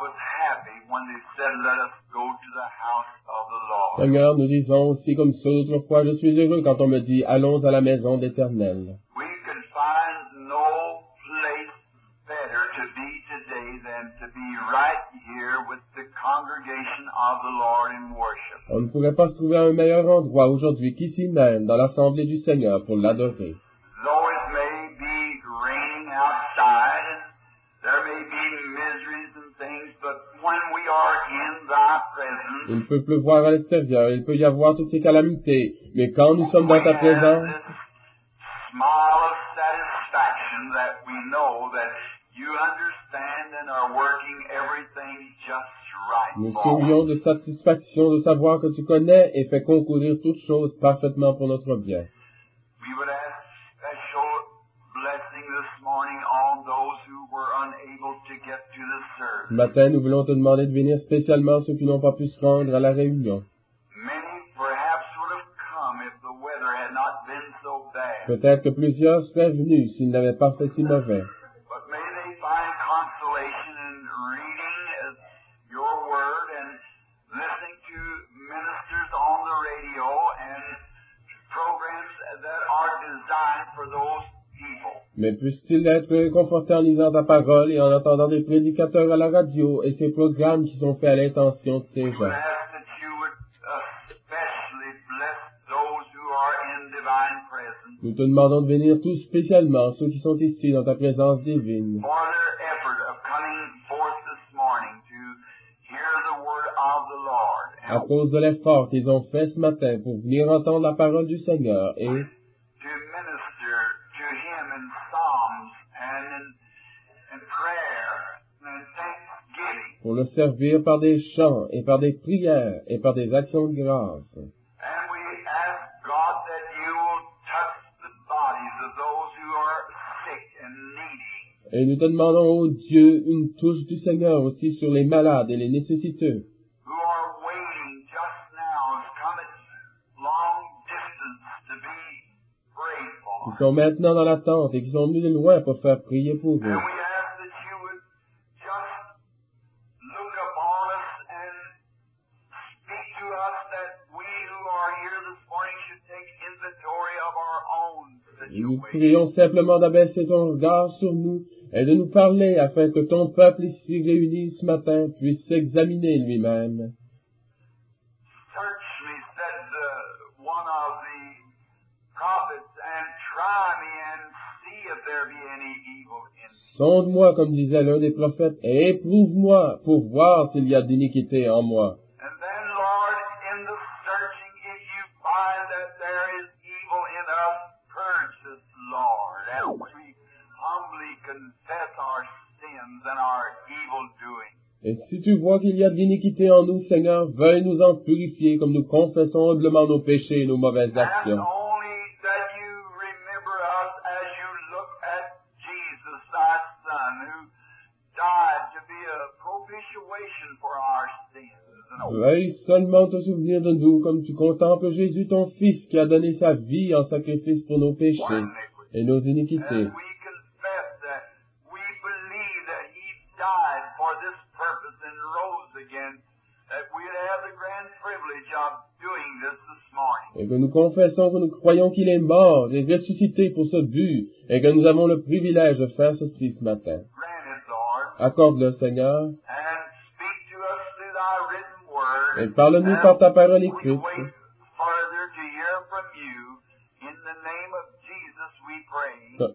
was happy when they said, let us go to the house of the Lord. Seigneur, nous disons aussi comme ceux d'autrefois, je suis heureux quand on me dit, allons à la maison d'Éternel. We could find no place better to be today than to be right here with the congregation of the Lord in worship. On ne pourrait pas se trouver à un meilleur endroit aujourd'hui qu'ici même, dans l'assemblée du Seigneur, pour l'adorer. Though it may be raining outside and there may be miseries and things, but when we are in thy presence, Il peut pleuvoir à l'extérieur, il peut y avoir toutes ces calamités, mais quand nous sommes dans ta we présence, have this smile of satisfaction that we know that you understand and are working everything just right. nous for us. sourions de satisfaction de savoir que tu connais et fais concourir toutes choses parfaitement pour notre bien. We would ask special blessing this morning on those who were unable to get to the Ce service. matin, nous voulons te demander de bénir spécialement ceux qui n'ont pas pu se rendre à la réunion. Many perhaps would have come if the weather had not been so bad. Peut-être que plusieurs seraient venus s'ils n'avaient pas fait si mauvais. But may they find consolation in reading your word and listening to ministers on the radio and programs that are designed for those people. Mais puisse-t-il être réconforté en lisant ta parole et en entendant des prédicateurs à la radio et ces programmes qui sont faits à l'intention de ces We would gens. ask that you would especially bless those who are in divine presence Nous te demandons de bénir tout spécialement ceux qui sont ici dans ta présence divine, for their effort of coming forth this morning to hear the word of the Lord à and cause de l'effort qu'ils ont fait ce matin pour venir entendre la parole du Seigneur et to minister to him in psalms and in prayer and thanksgiving. pour le servir par des chants et par des prières et par des actions de grâce. And we ask God that you will touch the bodies of those who are sick and needy. Et nous te demandons, ô Dieu, une touche du Seigneur aussi sur les malades et les nécessiteux, Who are waiting just now, has come at long distance to be prayed qui for. sont maintenant dans l'attente et qui sont venus de loin pour faire prier pour And eux. we ask that you would just look upon us and speak to us that we who are here this morning should take inventory of our own Et nous situation. prions simplement d'abaisser ton regard sur nous et de nous parler afin que ton peuple ici réuni ce matin puisse s'examiner lui-même. Search me, said one of the prophets, and try me and see if there be any evil in me. Sonde-moi, comme disait l'un des prophètes, et éprouve-moi pour voir s'il y a d'iniquité en moi. And then, Lord, in the searching, if you find that there is evil in us, purge us, Lord, as we humbly confess our sins and our evil doing. Et si tu vois qu'il y a de l'iniquité en nous, Seigneur, veuille nous en purifier comme nous confessons humblement nos péchés et nos mauvaises And actions. only that you remember us as you look at Jesus, thy Son, who died to be a propitiation for our sins. Veuille seulement te souvenir de nous comme tu contemples Jésus, ton Fils, qui a donné sa vie en sacrifice pour nos péchés et nos iniquités. And we confess that we believe that he died for this purpose and rose again, that we'd have the grand privilege of doing this morning. Et que nous confessons que nous croyons qu'il est mort et ressuscité pour ce but, et que nous avons le privilège de faire ceci ce matin. Grant it, Lord, Accorde-le, Seigneur, and speak to us through thy written word. et parle-nous And par ta parole we écrite. wait further to hear from you. In the name of Jesus we pray. Co-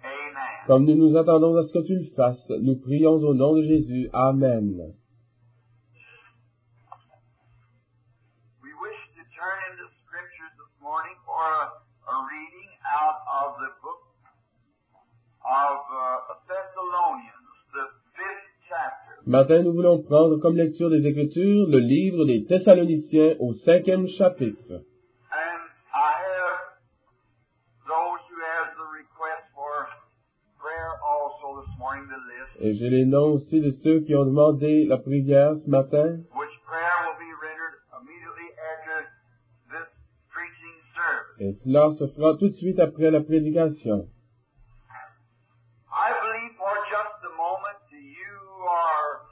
Amen. Comme nous nous attendons à ce que tu le fasses, nous prions au nom de Jésus. Amen. We wish to turn into scriptures this morning for a reading out of the book of Thessalonians, the 5th chapter. Ce matin, nous voulons prendre comme lecture des Écritures le livre des Thessaloniciens au 5e chapitre. And I have those who have the request for prayer also this morning to list, Et j'ai les noms aussi de ceux qui ont demandé la prière ce matin. which prayer will be rendered immediately after this preaching service. Et cela se fera tout de suite après la prédication. I believe for just a moment you are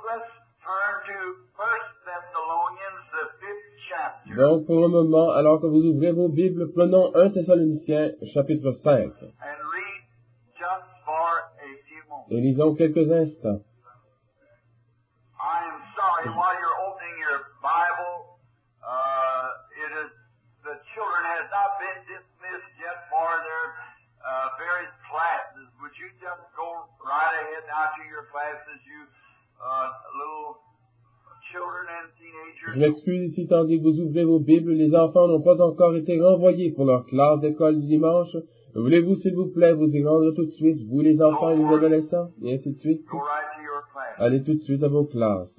let's turn to 1 Thessalonians, the 5th chapter. Donc, pour le moment, alors que vous ouvrez vos Bibles, prenons 1 Thessaloniciens, chapitre 5, And read just for a few moments. et lisons quelques instants. I am sorry, while you're opening your Bible, the children has not been dismissed yet for their various classes. Would you just go right ahead now to your classes, you little children and teenagers? Je m'excuse ici, tandis que vous ouvrez vos Bibles, les enfants n'ont pas encore été renvoyés pour leur classe d'école du dimanche. Voulez-vous, s'il vous plaît, vous y rendre tout de suite, vous les enfants et les adolescents, et ainsi de suite? Go right to your class. Allez tout de suite à vos classes.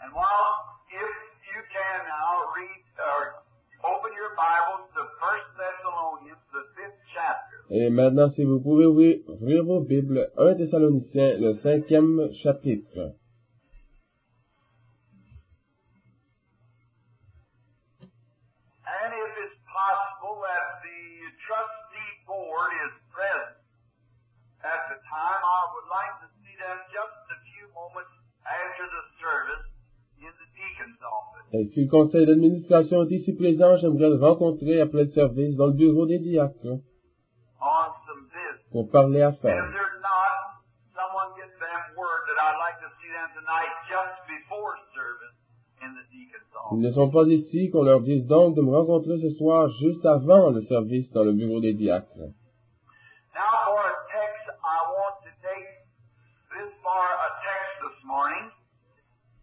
And while, if you can now, read or open your Bibles to 1 Thessalonians, the 5th chapter. Et maintenant, si vous pouvez ouvrir vos Bibles, 1 Thessaloniciens, le 5e chapitre. And if it's possible that the trustee board is present at the time, I would like to see them just a few moments after the service in the deacon's office. Et si le conseil d'administration est ici présent, j'aimerais le rencontrer après le service dans le bureau des diacres On some business. pour parler And affaires. if they're not, someone get them word that I'd like to see them tonight just before service in the deacon's S'ils office. ne sont pas ici, qu'on leur dise donc de me rencontrer ce soir juste avant le service dans le bureau des diacres. Now for a text, I want to take this for a text this morning.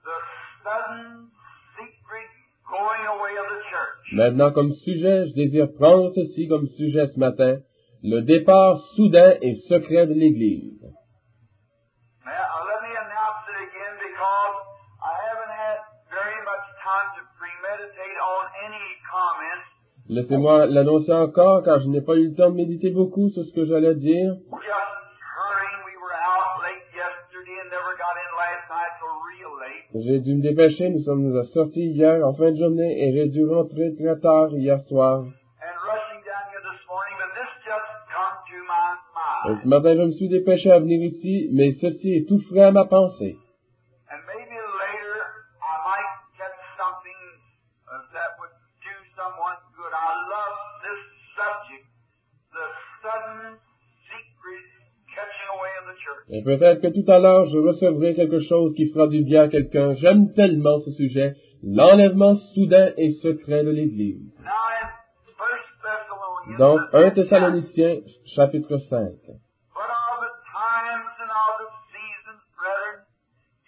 The sudden secret going away of the church. Maintenant, comme sujet, je désire prendre ceci comme sujet ce matin, le départ soudain et secret de l'Église. Now, let me announce it again because I haven't had very much time to premeditate on any comments. Laissez-moi l'annoncer encore, car je n'ai pas eu le temps de méditer beaucoup sur ce que j'allais dire. Just hurrying, we were out late yesterday and never got in last night till real late. J'ai dû me dépêcher, nous sommes sortis hier en fin de journée et j'ai dû rentrer très tard hier soir. And rushing down here this morning, but this just come to my Et mind. ce matin, je me suis dépêché à venir ici, mais ceci est tout frais à ma pensée. And maybe later I might get something that would do someone good. I love this subject, the sudden secret catching away of the church. Et peut-être que tout à l'heure, je recevrai quelque chose qui fera du bien à quelqu'un. J'aime tellement ce sujet, l'enlèvement soudain et secret de l'Église. Now in 1 Thessalonians, Donc, the 1 fifth chapter, Thessaloniciens, chapitre 5. but of the times and of the seasons, brethren,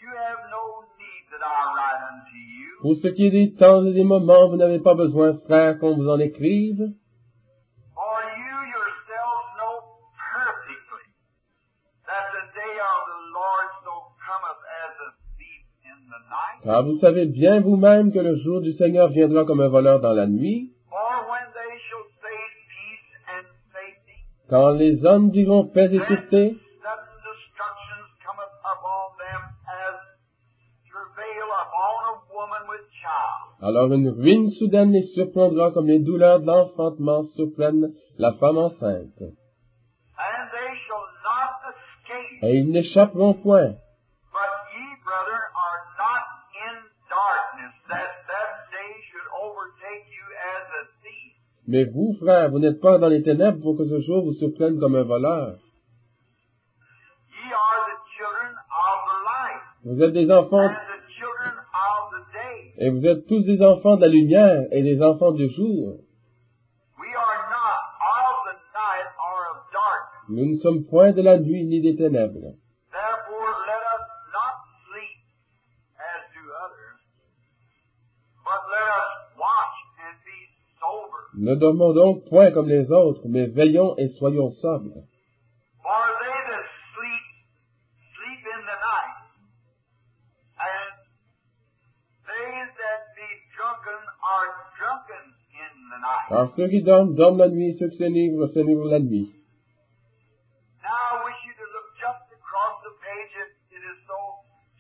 you have no need that I write unto you. Pour ce qui est des temps et des moments, vous n'avez pas besoin, frères, qu'on vous en écrive, For you yourselves know perfectly that the day of the Lord so cometh as a thief in the night. car vous savez bien vous-même que le jour du Seigneur viendra comme un voleur dans la nuit, For when they shall say peace and safety, quand les hommes diront paix et then sûreté, sudden destructions cometh upon them as travail upon a woman with child. alors une ruine soudaine les surprendra comme les douleurs de l'enfantement surprennent la femme enceinte. And they shall not escape. Et ils n'échapperont point. But ye, brethren, are not in darkness, that day should overtake you as a thief. Mais vous, frères, vous n'êtes pas dans les ténèbres pour que ce jour vous surprenne comme un voleur. Ye are the children of the light, Vous êtes des enfants, and the children of the day. et vous êtes tous des enfants de la lumière et des enfants du jour. We are not of the night or of darkness. Nous ne sommes point de la nuit ni des ténèbres. Therefore, let us not sleep as do others, but let us watch and be sober. Ne dormons donc point comme les autres, mais veillons et soyons sobres. For they that sleep, sleep in the night, and they that be drunken are drunken in the night. Car ceux qui dorment, dorment la nuit, ceux qui s'enivrent la nuit. Now I wish you to look just across the page if it is so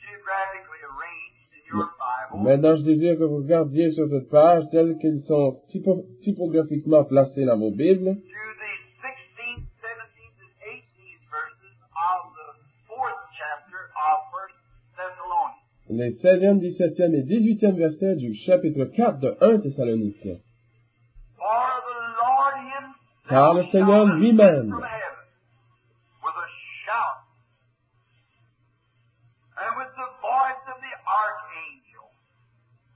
geographically arranged in your Bible. Maintenant, je désire que vous regardiez sur cette page telles qu'elles sont typographiquement placées dans vos Bibles, To the 16th, 17th, and 18th verses of the 4th chapter of 1 Thessalonians. les 16e, 17e et 18e versets du chapitre 4 de 1 Thessaloniciens. For the Lord himself Car le Seigneur shall lui-même, descend from heaven with a shout, and with the voice of the archangel,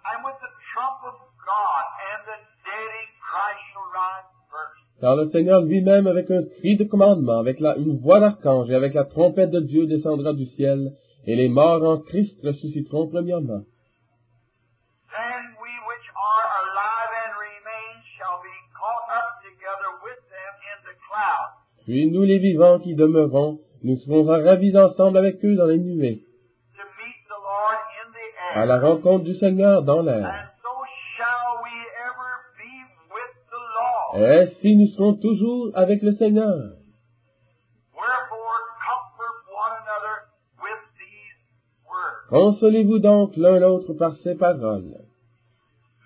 and with the trump of God, and the dead in Christ shall rise first. car le Seigneur lui-même, avec un cri de commandement, avec une voix d'archange et avec la trompette de Dieu descendra du ciel, et les morts en Christ ressusciteront premièrement. Then we which are alive and remain shall be caught up together with them in the clouds. Puis nous les vivants qui demeurons, nous serons ravis ensemble avec eux dans les nuées, To meet the Lord in the à air. la rencontre du Seigneur dans l'air. And so shall we ever be with the Lord. Et ainsi nous serons toujours avec le Seigneur. Wherefore comfort one another with these words. Consolez-vous donc l'un l'autre par ces paroles.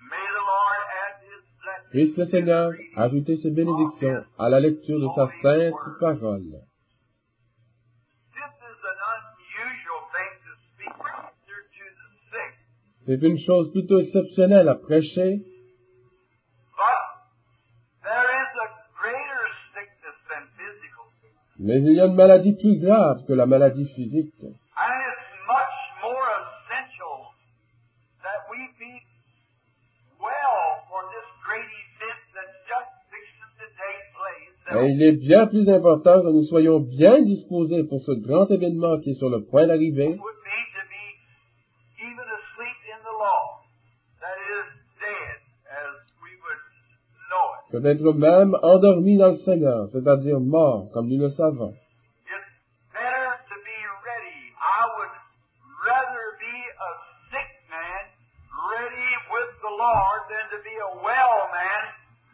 May the Lord add his blessing. Puisse le Seigneur ajouter ses bénédictions à la lecture de sa sainte parole. This is an unusual thing to speak to the sick. C'est une chose plutôt exceptionnelle à prêcher, But there is a greater sickness than physical. mais il y a une maladie plus grave que la maladie physique. And it's much more essential that we be well for this great event that's just fixing to take place. Et il est bien plus important que nous soyons bien disposés pour ce grand événement qui est sur le point d'arriver, Would be to be even asleep in the law, that is dead, as we would know it. que d'être même endormis dans le Seigneur, c'est-à-dire morts, comme nous le savons. It's better to be ready. I would rather be a sick man ready with the Lord than to be a well man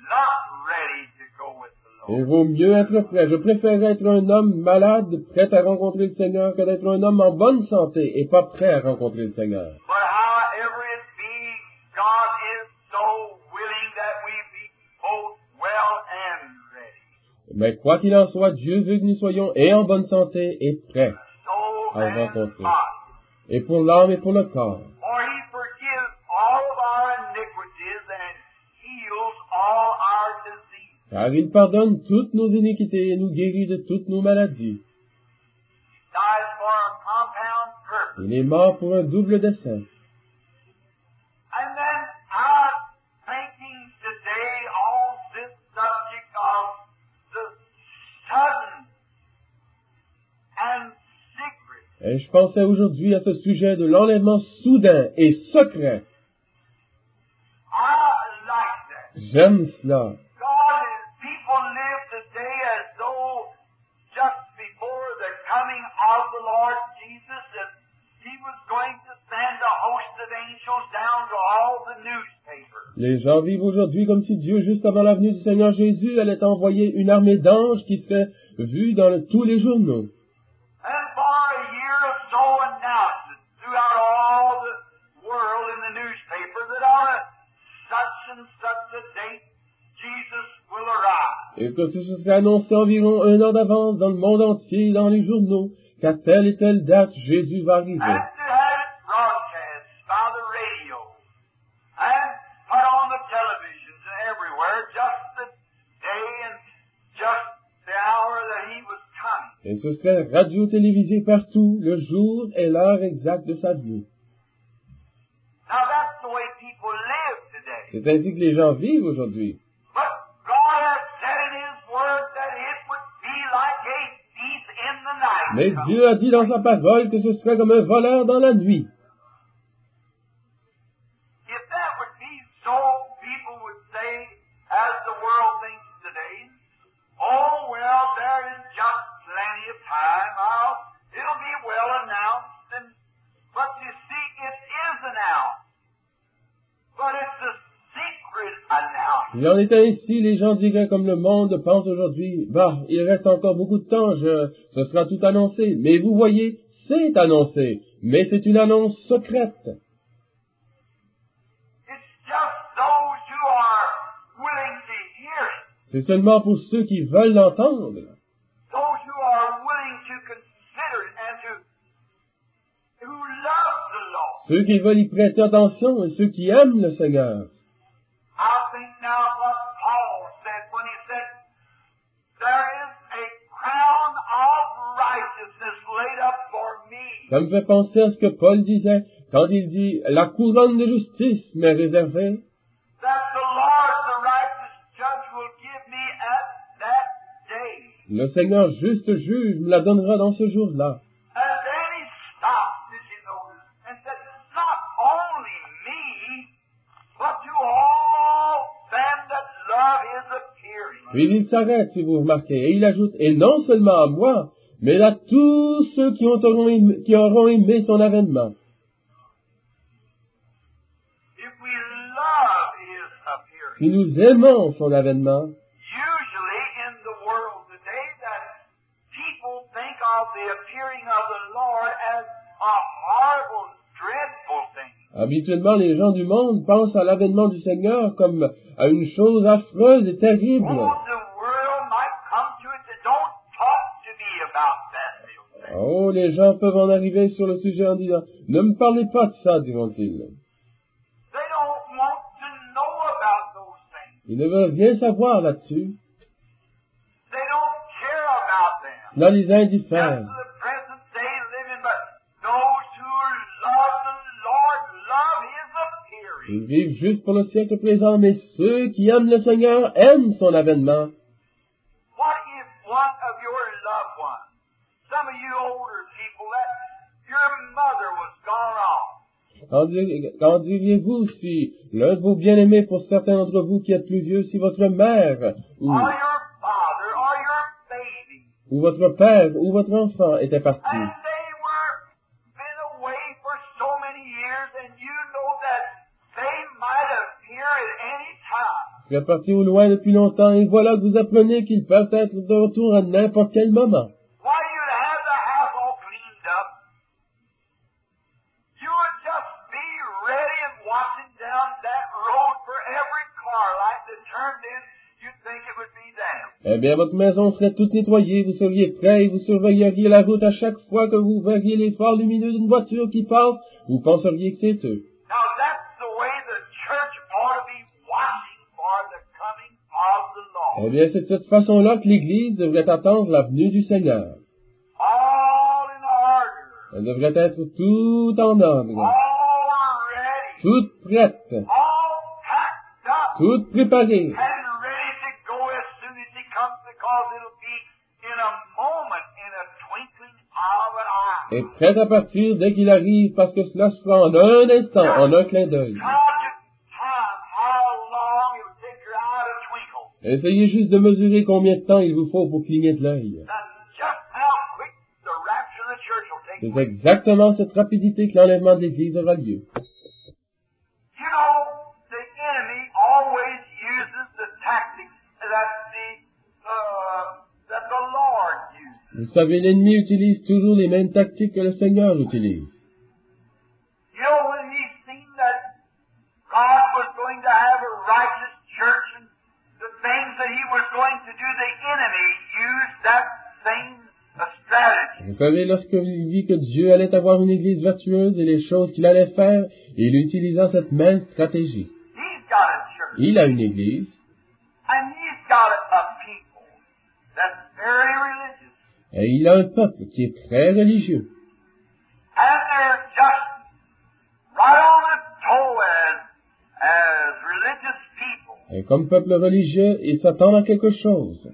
not ready to go with the Lord. Il vaut mieux être prêt. Je préférerais être un homme malade, prêt à rencontrer le Seigneur, que d'être un homme en bonne santé et pas prêt à rencontrer le Seigneur. But however it be, God is so willing that we be both well and ready. Mais quoi qu'il en soit, Dieu veut que nous soyons et en bonne santé et prêts, Soul à and rencontrer. body. et pour l'âme et pour le corps. For he forgives all of our iniquities and heals all our diseases. Car il pardonne toutes nos iniquités et nous guérit de toutes nos maladies. Died for a compound purpose. Il est mort pour un double dessein. And then I'm thinking today on this subject of the sudden and secret. Et je pensais aujourd'hui à ce sujet de l'enlèvement soudain et secret. I like that. J'aime cela. God and people live today as though just before the coming of the Lord Jesus that he was going to send a host of angels down to all the newspapers. Les gens vivent aujourd'hui comme si Dieu, juste avant la venue du Seigneur Jésus, allait envoyer une armée d'anges qui serait vue dans tous les journaux. And for a year or so announced it throughout all the world in the newspaper that on a such and such a date Jesus will arrive. Et que ce serait annoncé environ un an d'avance dans le monde entier, dans les journaux, qu'à telle et telle date, Jésus va arriver. And to have it broadcast by the radio and put on the televisions and everywhere just the day and just the hour that he was coming. Et ce serait radio-télévisé partout, le jour et l'heure exacte de sa venue. Now that's the way people live today. C'est ainsi que les gens vivent aujourd'hui. But God has said in His Word that it would be like a thief in the night. Mais Dieu a dit dans sa parole que ce serait comme un voleur dans la nuit. If that would be so, people would say, as the world thinks today, oh, well, there is just plenty of time. It'll be well announced. But you see, it is announced. But it's a secret announcement. Il en est ainsi, les gens diraient comme le monde pense aujourd'hui, bah, il reste encore beaucoup de temps, ce sera tout annoncé. Mais vous voyez, c'est annoncé, mais c'est une annonce secrète. It's just those who are willing to hear it. C'est seulement pour ceux qui veulent l'entendre, Those who are willing to consider it and who love the law. Ceux qui veulent y prêter attention et ceux qui aiment le Seigneur. I think now of what Paul said when he said, there is a crown of righteousness laid up for me. Ça me fait penser à ce que Paul disait quand il dit « La couronne de justice m'est réservée. » That the Lord, the righteous judge, will give me at that day. Le Seigneur juste juge me la donnera dans ce jour-là. And then he stopped, did you notice, and said, not only me, but to all them that love his appearing. Puis il s'arrête, si vous remarquez, et il ajoute « Et non seulement à moi, mais à tous ceux qui auront aimé son avènement. » If we love his appearing, Si nous aimons son avènement, usually in the world today that people think of the appearing of the Lord as a horrible, dreadful thing. habituellement les gens du monde pensent à l'avènement du Seigneur comme à une chose affreuse et terrible. Oh, the world might come to it that don't talk to me about that, they'll say. Oh, les gens peuvent en arriver sur le sujet en disant « Ne me parlez pas de ça, diront-ils. They don't want to know about those things. Ils ne veulent rien savoir là-dessus. They don't care about them. Là, les Just indiffèrents. the present day living, but those who love the Lord love his appearing. Ils vivent juste pour le siècle présent, mais ceux qui aiment le Seigneur aiment son avènement. What if one of your loved ones, some of you older people, that your mother was gone off? Qu'en diriez-vous si l'un de vos bien-aimés, pour certains d'entre vous qui êtes plus vieux, si votre mère, Or your father, or your baby, ou votre père, ou votre enfant était parti, and they were been away for so many years, and you know that they might appear at any time. vous êtes parti au loin depuis longtemps, et voilà que vous apprenez qu'ils peuvent être de retour à n'importe quel moment. Why you'd have the house all cleaned up? You would just be ready and watching down that road for every car light that turned in. You'd think it would be them. Eh bien, votre maison serait toute nettoyée, vous seriez prêt et vous surveilleriez la route à chaque fois que vous verriez les phares lumineux d'une voiture qui passe, vous penseriez que c'est eux. Now that's the way the church ought to be watching for the coming of the Lord. Eh bien, c'est de cette façon-là que l'Église devrait attendre la venue du Seigneur. All in order. Elle devrait être tout en ordre, All ready. toute prête, All packed up. toute préparée, And ready to go as soon as he comes, because it'll be in a moment, in a twinkling of an eye. et prête à partir dès qu'il arrive, parce que cela se fera en un instant, en un clin d'œil. Try to time how long it'll take your eye to twinkle. Essayez juste de mesurer combien de temps il vous faut pour cligner de l'œil. That's just how quick the rapture of the church will take C'est place. exactement cette rapidité que l'enlèvement de l'Église aura lieu. You know, the enemy always uses the tactics that the Lord uses. Vous savez, l'ennemi utilise toujours les mêmes tactiques que le Seigneur utilise. You know, when he seen that God was going to have a righteous church and the things that he was going to do, the enemy used that same strategy. Vous savez, lorsqu'il vit que Dieu allait avoir une Église vertueuse et les choses qu'il allait faire, il utilisa cette même stratégie. He's got a church, Il a une Église, and he's got a people that's very religious, et il a un peuple qui est très religieux. and they're just right on the toe as religious people, Et comme peuple religieux, il s'attend à quelque chose.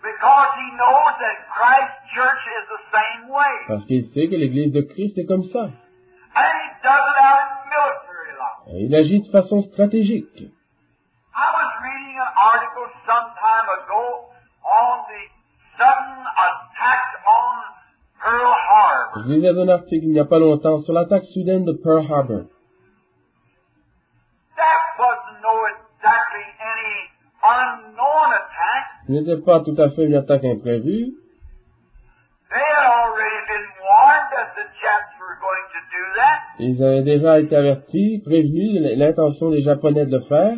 because he knows that Christ's church is the same way, Parce qu'il sait que l'Église de Christ est comme ça. and he does it out in military life. Et il agit de façon stratégique. I was reading an article some time ago on the sudden attack on Pearl Harbor. Je lisais un article il n'y a pas longtemps sur l'attaque soudaine de Pearl Harbor. That wasn't no exactly any unknown attack. Ce n'était pas tout à fait une attaque imprévue. They had already been warned that the Japs were going to do that. Ils avaient déjà été avertis, prévenus de l'intention des Japonais de le faire.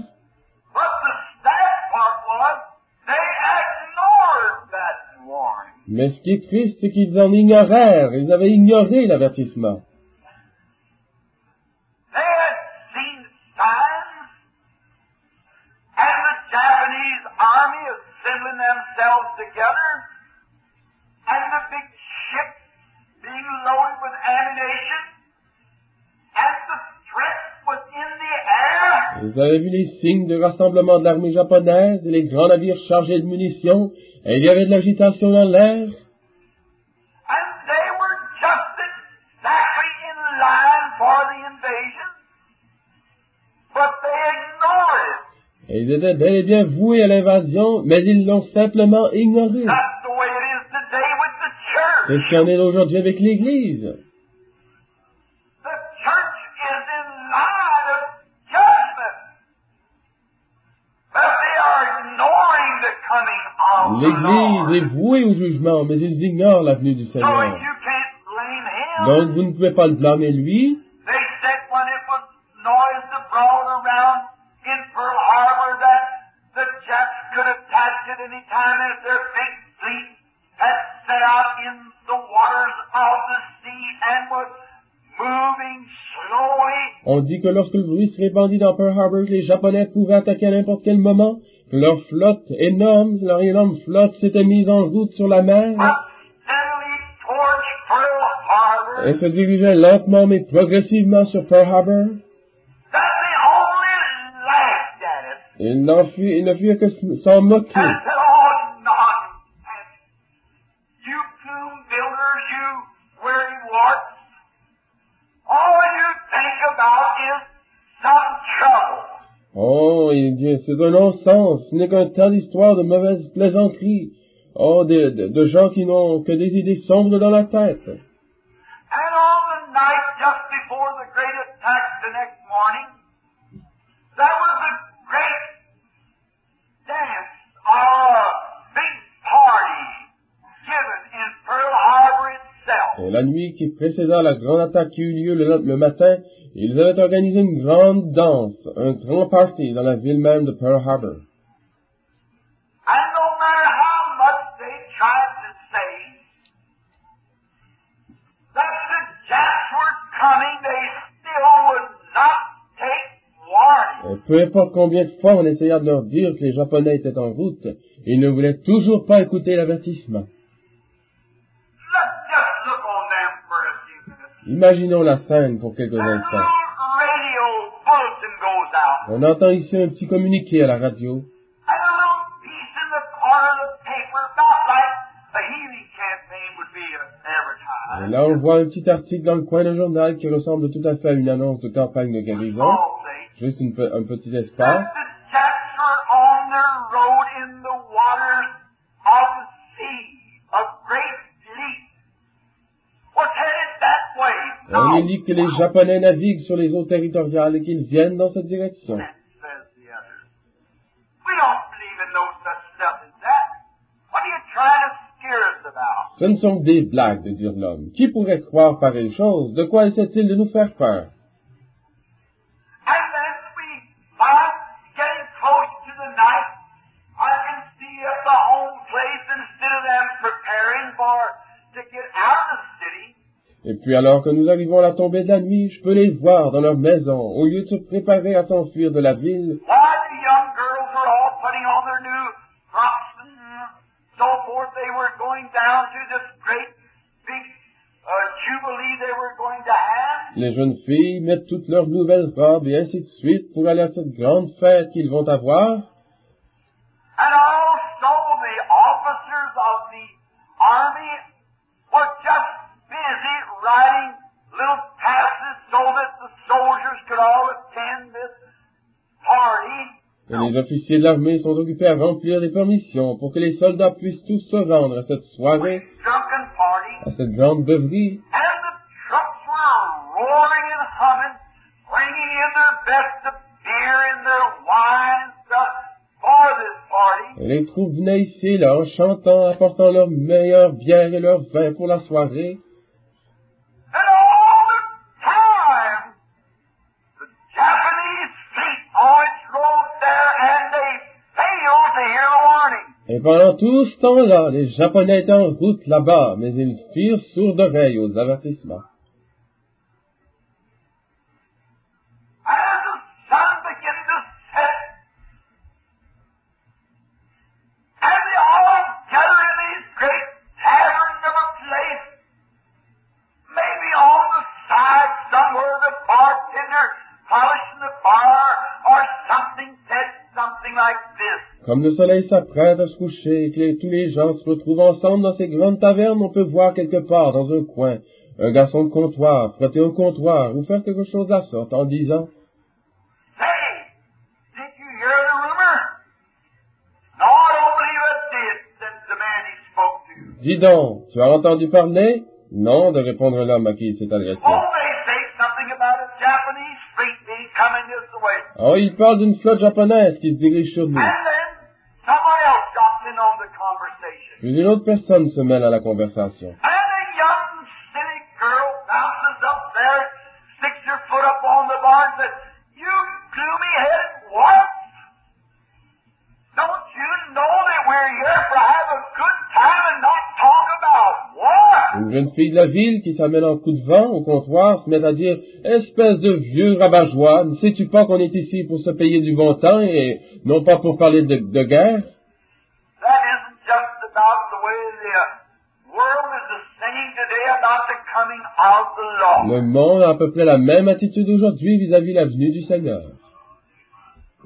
But the sad part was they ignored that warning. Mais ce qui est triste, c'est qu'ils en ignorèrent. Ils avaient ignoré l'avertissement. army assembling themselves together, and the big ship being loaded with ammunition, and the threat was in the air. Vous avez vu les signes de rassemblement de l'armée japonaise et les grands navires chargés de munitions, et il y avait de l'agitation dans l'air. And they were just exactly in line for the invasion, but they ignored it. Et ils étaient bel et bien voués à l'invasion, mais ils l'ont simplement ignoré. That's the way it is today with the church. C'est ce qu'il y en est aujourd'hui avec l'Église. The church is in line of judgment, but they are ignoring the coming of the L'Église Lord. est vouée au jugement, mais ils ignorent la venue du So Seigneur. you can't blame him. Donc vous ne pouvez pas le blâmer lui. They said when it was noised abroad around in Pearl Harbor that the Japs could attack at any time as their big fleet had set out in the waters of the sea and was moving slowly. On dit que lorsque le bruit se répandit dans Pearl Harbor, les Japonais pouvaient attaquer à n'importe quel moment, que leur énorme flotte s'était mise en route sur la mer Steadily towards Pearl Harbor, et se dirigeait lentement mais progressivement sur Pearl Harbor. that they only laughed at it Il ne fut que s'en moquer. and said, "Oh, nonsense! You plume builders, you weary warts! All you think about is some trouble." Oh, il dit, c'est un non-sens, ce n'est qu'un tas d'histoires de mauvaises plaisanteries. Oh, de gens qui n'ont que des idées sombres dans la tête. And on the night just before the great attack the next morning, there was a great dance, a big party given in Pearl Harbor itself. Et la nuit qui précéda la grande attaque qui eut lieu le matin, ils avaient organisé une grande danse, un grand party dans la ville même de Pearl Harbor. And no matter how much they tried to say that the Japs were coming, they still would not take warning. Et peu importe combien de fois on essaya de leur dire que les Japonais étaient en route, ils ne voulaient toujours pas écouter l'avertissement. Let's just look on them for a few minutes. Imaginons la scène pour quelques And a instants. little radio bulletin goes out. On entend ici un petit communiqué à la radio, And a little piece in the corner of the paper, about like a healing campaign would be et advertised. là on voit un petit article dans le coin d'un journal qui ressemble tout à fait à une annonce de campagne de guérison, Small thing. juste un petit That espace. the Japs were on their road in the waters of the sea, a great fleet was headed that way. Et on y lit que les Japonais naviguent sur les eaux territoriales et qu'ils viennent dans cette direction. Says the other. We don't believe in no such stuff as that. What are you trying to scare us about? Ce ne sont que des blagues, de dire l'homme. Qui pourrait croire pareille chose? De quoi essaie-t-il de nous faire peur? And then we find, getting close to the night, I can see at the home place, instead of them preparing to get out of the city, Et puis alors que nous arrivons à la tombée de la nuit, je peux les voir dans leur maison, au lieu de se préparer à s'enfuir de la ville. why the young girls were all putting on their new frocks and so forth. They were going down to this great big jubilee they were going to have. Les jeunes filles mettent toutes leurs nouvelles robes et ainsi de suite pour aller à cette grande fête qu'ils vont avoir. And also the officers of the army were just busy writing little passes so that the soldiers could all attend this party. Et les officiers de l'armée sont occupés à remplir les permissions pour que les soldats puissent tous se rendre à cette soirée, Drunken party. à cette grande beuverie. And the trucks were roaring and humming, bringing in their best of beer and their wine and stuff for this party. Et les troupes venaient ici et là en chantant, apportant leur meilleure bière et leur vin pour la soirée. And all the time, the Japanese fleet on its road there, and they failed to hear the warning. Et pendant tout ce temps-là, les Japonais étaient en route là-bas, mais ils firent sourde oreille aux avertissements. As the sun began to set, Comme le soleil s'apprête à se coucher et que tous les gens se retrouvent ensemble dans ces grandes tavernes, on peut voir quelque part dans un coin un garçon de comptoir frotter un comptoir ou faire quelque chose de la sorte en disant Say, did you hear the rumor? No, I don't believe it did, said the man he spoke to. « Dis donc, tu as entendu parler? » « Non, de répondre l'homme à qui il s'est adressé. Oh, they say something about a Japanese fleet being coming this way. Oh, il parle d'une flotte japonaise qui se dirige sur nous. And then someone else drops in on the conversation. Puis une autre personne se mêle à la conversation. And a young, silly girl bounces up there, sticks her foot up on the bar and says, "You gloomy-headed what? Don't you know that we're here for have a good time and not talk about war?" Une jeune fille de la ville qui s'amène en coup de vent au comptoir se met à dire « Espèce de vieux rabat-joie, ne sais-tu pas qu'on est ici pour se payer du bon temps et non pas pour parler de guerre? » That isn't just about the way the world is singing today about the coming of the Lord. Le monde a à peu près la même attitude aujourd'hui vis-à-vis la venue du Seigneur.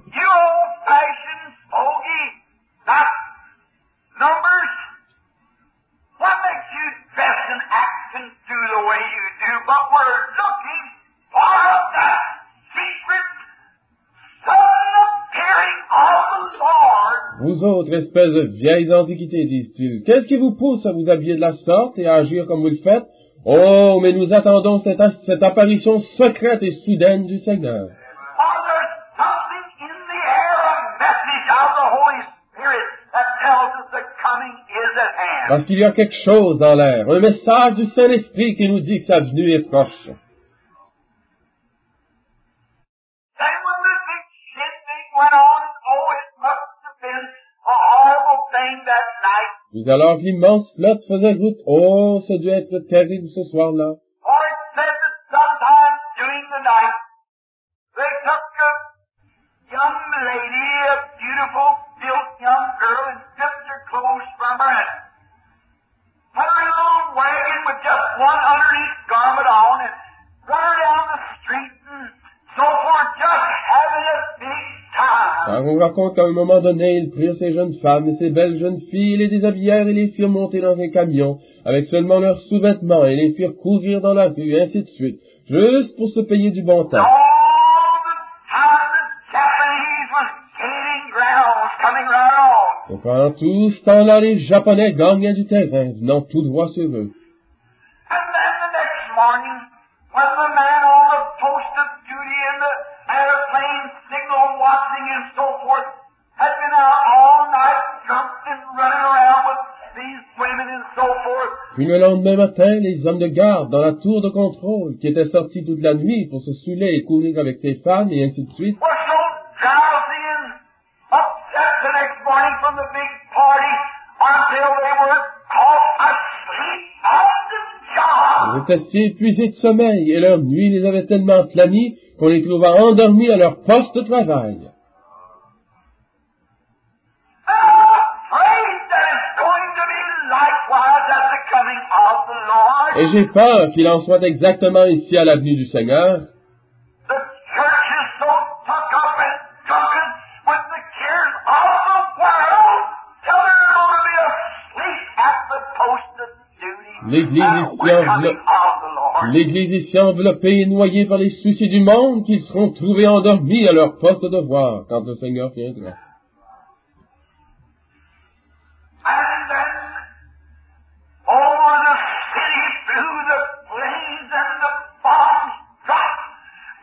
You old-fashioned fogey, not numbers. What makes you dress and act and do the way you do? But we're looking for that secret sudden appearing of the Lord. Vous autres, espèces de vieilles antiquités, disent-ils, qu'est-ce qui vous pousse à vous habiller de la sorte et à agir comme vous le faites? Oh, mais nous attendons cette apparition secrète et soudaine du Seigneur. Or there's something in the air, a message of the Holy Spirit that tells us the coming is at hand. Parce qu'il y a quelque chose dans l'air, un message du Saint-Esprit qui nous dit que sa venue est proche. Then when the big shindig went on, and oh, it must have been a horrible thing that night. Puis alors que l'immense flotte faisait route, oh, ça dut être terrible ce soir-là. For it said that sometime during the night, they took a young lady, a beautiful, built young girl, and stripped her clothes from her and put her in a little wagon with just one underneath garment on and run her down the street and so forth, just having a big time. Car on raconte qu'à un moment donné, ils prirent ces jeunes femmes et ces belles jeunes filles, les déshabillèrent et les firent monter dans un camion, avec seulement leurs sous-vêtements, et les firent courir dans la rue, et ainsi de suite, juste pour se payer du bon temps. All the time the Japanese was gaining ground, was coming right on. Et pendant tout ce temps-là, les Japonais gagnaient du terrain, venant tout droit sur eux. And then the next morning, when the man on the post of duty in the airplane signal watching and so forth had been out all night drunk and running around with these women and so forth, Puis le lendemain matin, les hommes de garde dans la tour de contrôle, qui étaient sortis toute la nuit pour se saouler et courir avec ces femmes, et ainsi de suite, were so drowsy and upset the next morning from the big party until they were caught asleep on the job. ils étaient si épuisés de sommeil, et leur nuit les avait tellement planis qu'on les trouva endormis à leur poste de travail. Afraid that it's going to be likewise at the coming of the Lord. Et j'ai peur qu'il en soit exactement ici à l'avenue du Seigneur. The church is so tucked up and drunken with the cares of the world till they're going to be asleep at the post of duty. L'Église at ici the coming of the Lord. L'Église ici enveloppée et noyée par les soucis du monde, qu'ils seront trouvés endormis à leur poste de devoir quand le Seigneur viendra. And then over the city flew the flames and the bombs dropped,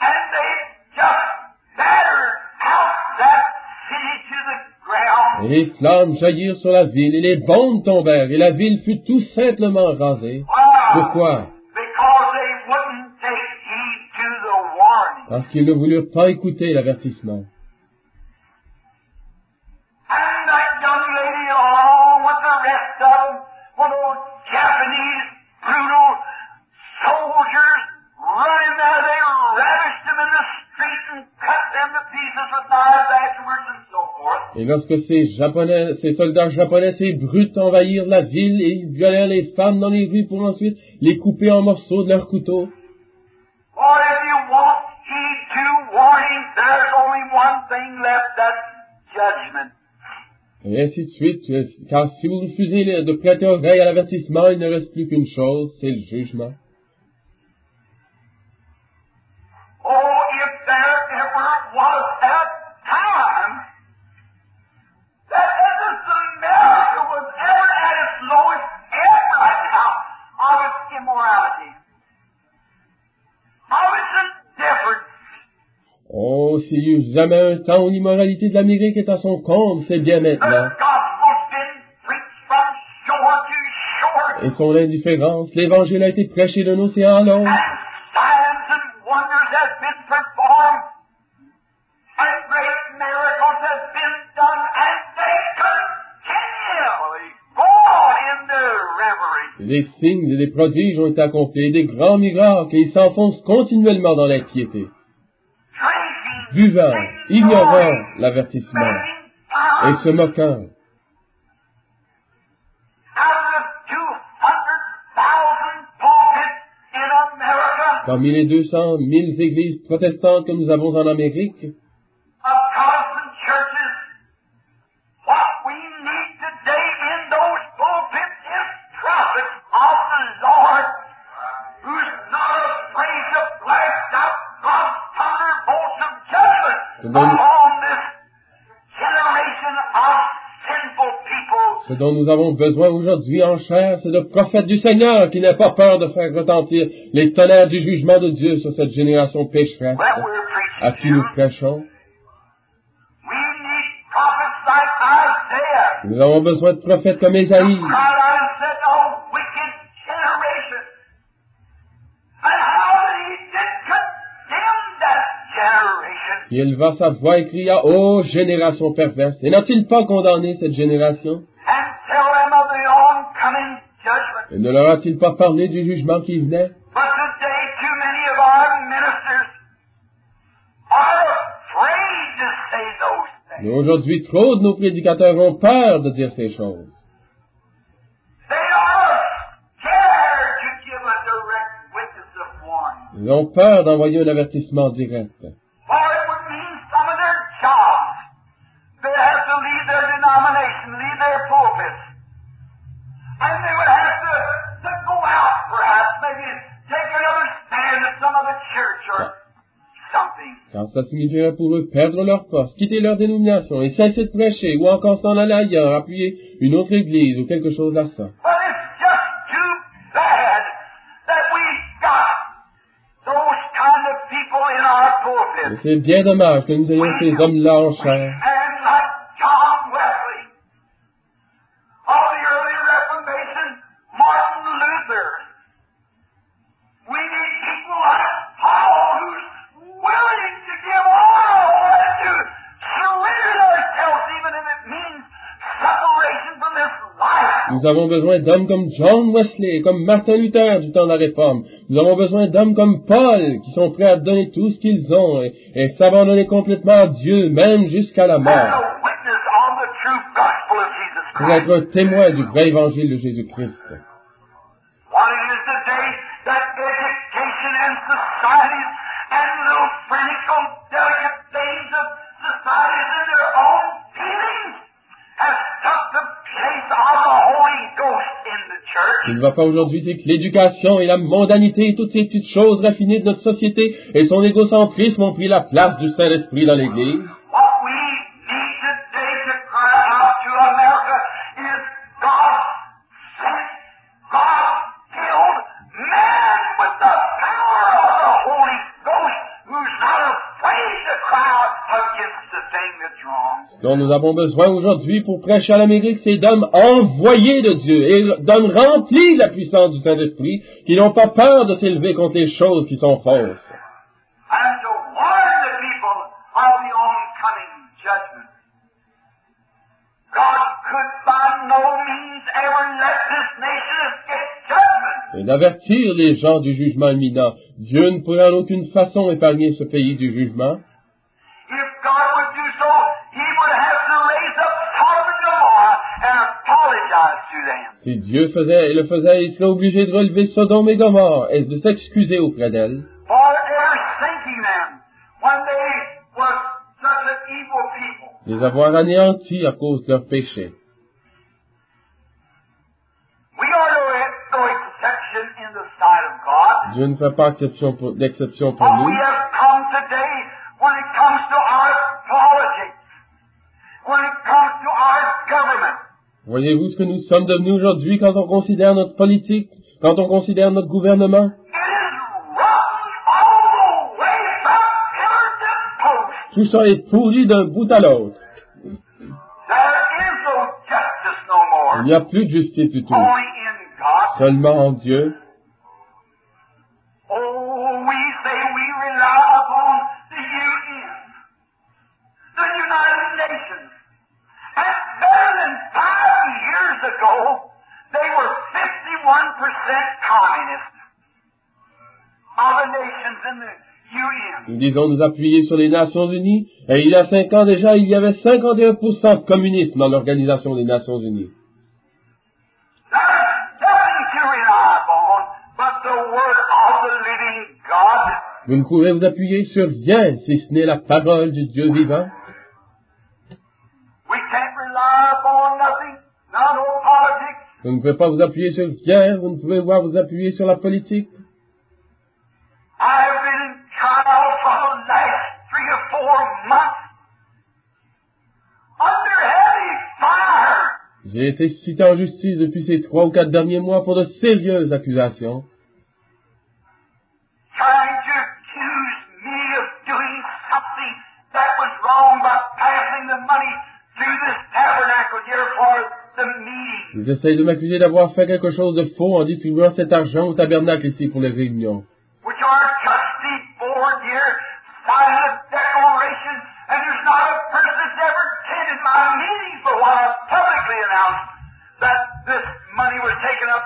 and they just battered out that city to the ground. Et les flammes jaillirent sur la ville, et les bombes tombèrent, et la ville fut tout simplement rasée. Why? Pourquoi? Because they wouldn't take heed to the warning. Parce qu'ils ne voulurent pas écouter l'avertissement. And that young lady, along with the rest of them, were those Japanese brutal soldiers running there. They ravished them in the street and cut them to pieces with knives afterwards and so forth. Et lorsque ces soldats japonais, ces brutes envahirent la ville, et ils violèrent les femmes dans les rues pour ensuite les couper en morceaux de leurs couteaux. Or if you won't heed to warning, there's only one thing left, that's judgment. Et ainsi de suite, car si vous refusez de prêter oreille à l'avertissement, il ne reste plus qu'une chose, c'est le jugement. Oh, if there ever was a time that this America was ever at its lowest ebb right now of its immorality, of its indifference. Oh, s'il y eut jamais un temps où l'immoralité de l'Amérique est à son comble, c'est bien maintenant. Et son indifférence, l'évangile a été prêché d'un océan à l'autre. Des signes et des prodiges ont été accomplis, des grands miracles, et ils s'enfoncent continuellement dans l'impiété. Buvant, ignorant l'avertissement, et se moquant. Parmi les 200 000 églises protestantes que nous avons en Amérique, ce dont nous avons besoin aujourd'hui en chair, c'est de prophètes du Seigneur qui n'aient pas peur de faire retentir les tonnerres du jugement de Dieu sur cette génération pécheresse à qui nous prêchons. Nous avons besoin de prophètes comme Ésaïe, qui éleva sa voix et cria, « Ô génération perverse! » Et n'a-t-il pas condamné cette génération? Et ne leur a-t-il pas parlé du jugement qui venait? Mais aujourd'hui, trop de nos prédicateurs ont peur de dire ces choses. Ils ont peur d'envoyer un avertissement direct. Car ça signifierait pour eux perdre leur poste, quitter leur dénomination et cesser de prêcher, ou encore s'en aller ailleurs, appuyer une autre église ou quelque chose à ça. Mais c'est bien dommage que nous ayons ces hommes-là en chair. Nous avons besoin d'hommes comme John Wesley, comme Martin Luther du temps de la Réforme. Nous avons besoin d'hommes comme Paul, qui sont prêts à donner tout ce qu'ils ont et s'abandonner complètement à Dieu, même jusqu'à la mort, pour être un témoin du vrai évangile de Jésus-Christ. Ce qui ne va pas aujourd'hui, c'est que l'éducation et la mondanité et toutes ces petites choses raffinées de notre société et son égocentrisme ont pris la place du Saint-Esprit dans l'Église. Ce dont nous avons besoin aujourd'hui pour prêcher à l'Amérique, c'est d'hommes envoyés de Dieu et d'hommes remplis de la puissance du Saint-Esprit qui n'ont pas peur de s'élever contre les choses qui sont fausses. Et d'avertir les gens du jugement imminent. Dieu ne pourrait en aucune façon épargner ce pays du jugement. Si Dieu le faisait, il serait obligé de relever Sodome et Gomorrhe et de s'excuser auprès d'elle. les avoir anéantis à cause de leurs péchés. We are no exception in the sight of God. Dieu ne fait pas d'exception pour What nous. we have come today, when it comes to our politics, when it comes to our government, Voyez-vous ce que nous sommes devenus aujourd'hui quand on considère notre politique, quand on considère notre gouvernement? it is rotten all the way from pillar to post. Tout ça est pourri d'un bout à l'autre. There is no justice no more. Il n'y a plus de justice du tout. Only in God. Seulement en Dieu. Oh, we say we rely upon the UN, the United Nations. And better than 5 years ago, they were 51% communist of the nations in the UN. Nous disons nous appuyer sur les Nations Unies, et il y a 5 ans déjà, il y avait 51% de communisme dans l'Organisation des Nations Unies. There's nothing to rely upon but the word of the living God. Vous ne pouvez vous appuyer sur rien si ce n'est la parole du Dieu vivant. We can't rely upon nothing, not no politics. Vous ne pouvez pas vous appuyer sur rien, vous ne pouvez pas vous appuyer sur la politique. I have been in trial for the last 3 or 4 months under heavy fire. J'ai été cité en justice depuis ces 3 ou 4 derniers mois pour de sérieuses accusations, Trying to accuse me of doing something that was wrong by passing the money through this tabernacle here for the meeting. ils essayent de m'accuser d'avoir fait quelque chose de faux en distribuant cet argent au tabernacle ici pour les réunions. Which our trustee board here signed a declaration, and there's not a person that's ever attended my meetings but what I publicly announced that this money was taken up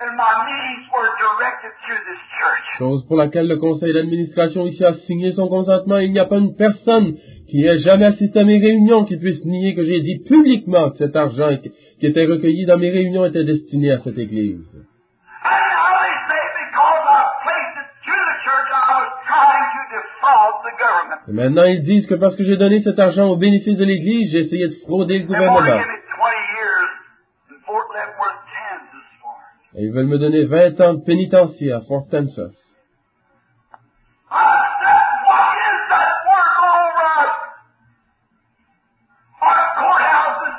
and my meetings were directed through this church. Chose pour laquelle le conseil d'administration ici a signé son consentement. Il n'y a pas une personne qui ait jamais assisté à mes réunions qui puisse nier que j'ai dit publiquement que cet argent qui était recueilli dans mes réunions était destiné à cette église. And now they say because I placed it through the church, I was trying to defraud the government. Et maintenant ils disent que parce que j'ai donné cet argent au bénéfice de l'église, j'ai essayé de frauder le They want to gouvernement. give me 20 years in Fort Leavenworth, Kansas for it. Et ils veulent me donner 20 ans de pénitencier à Fort Kansas. I said, what is that word over our courthouses?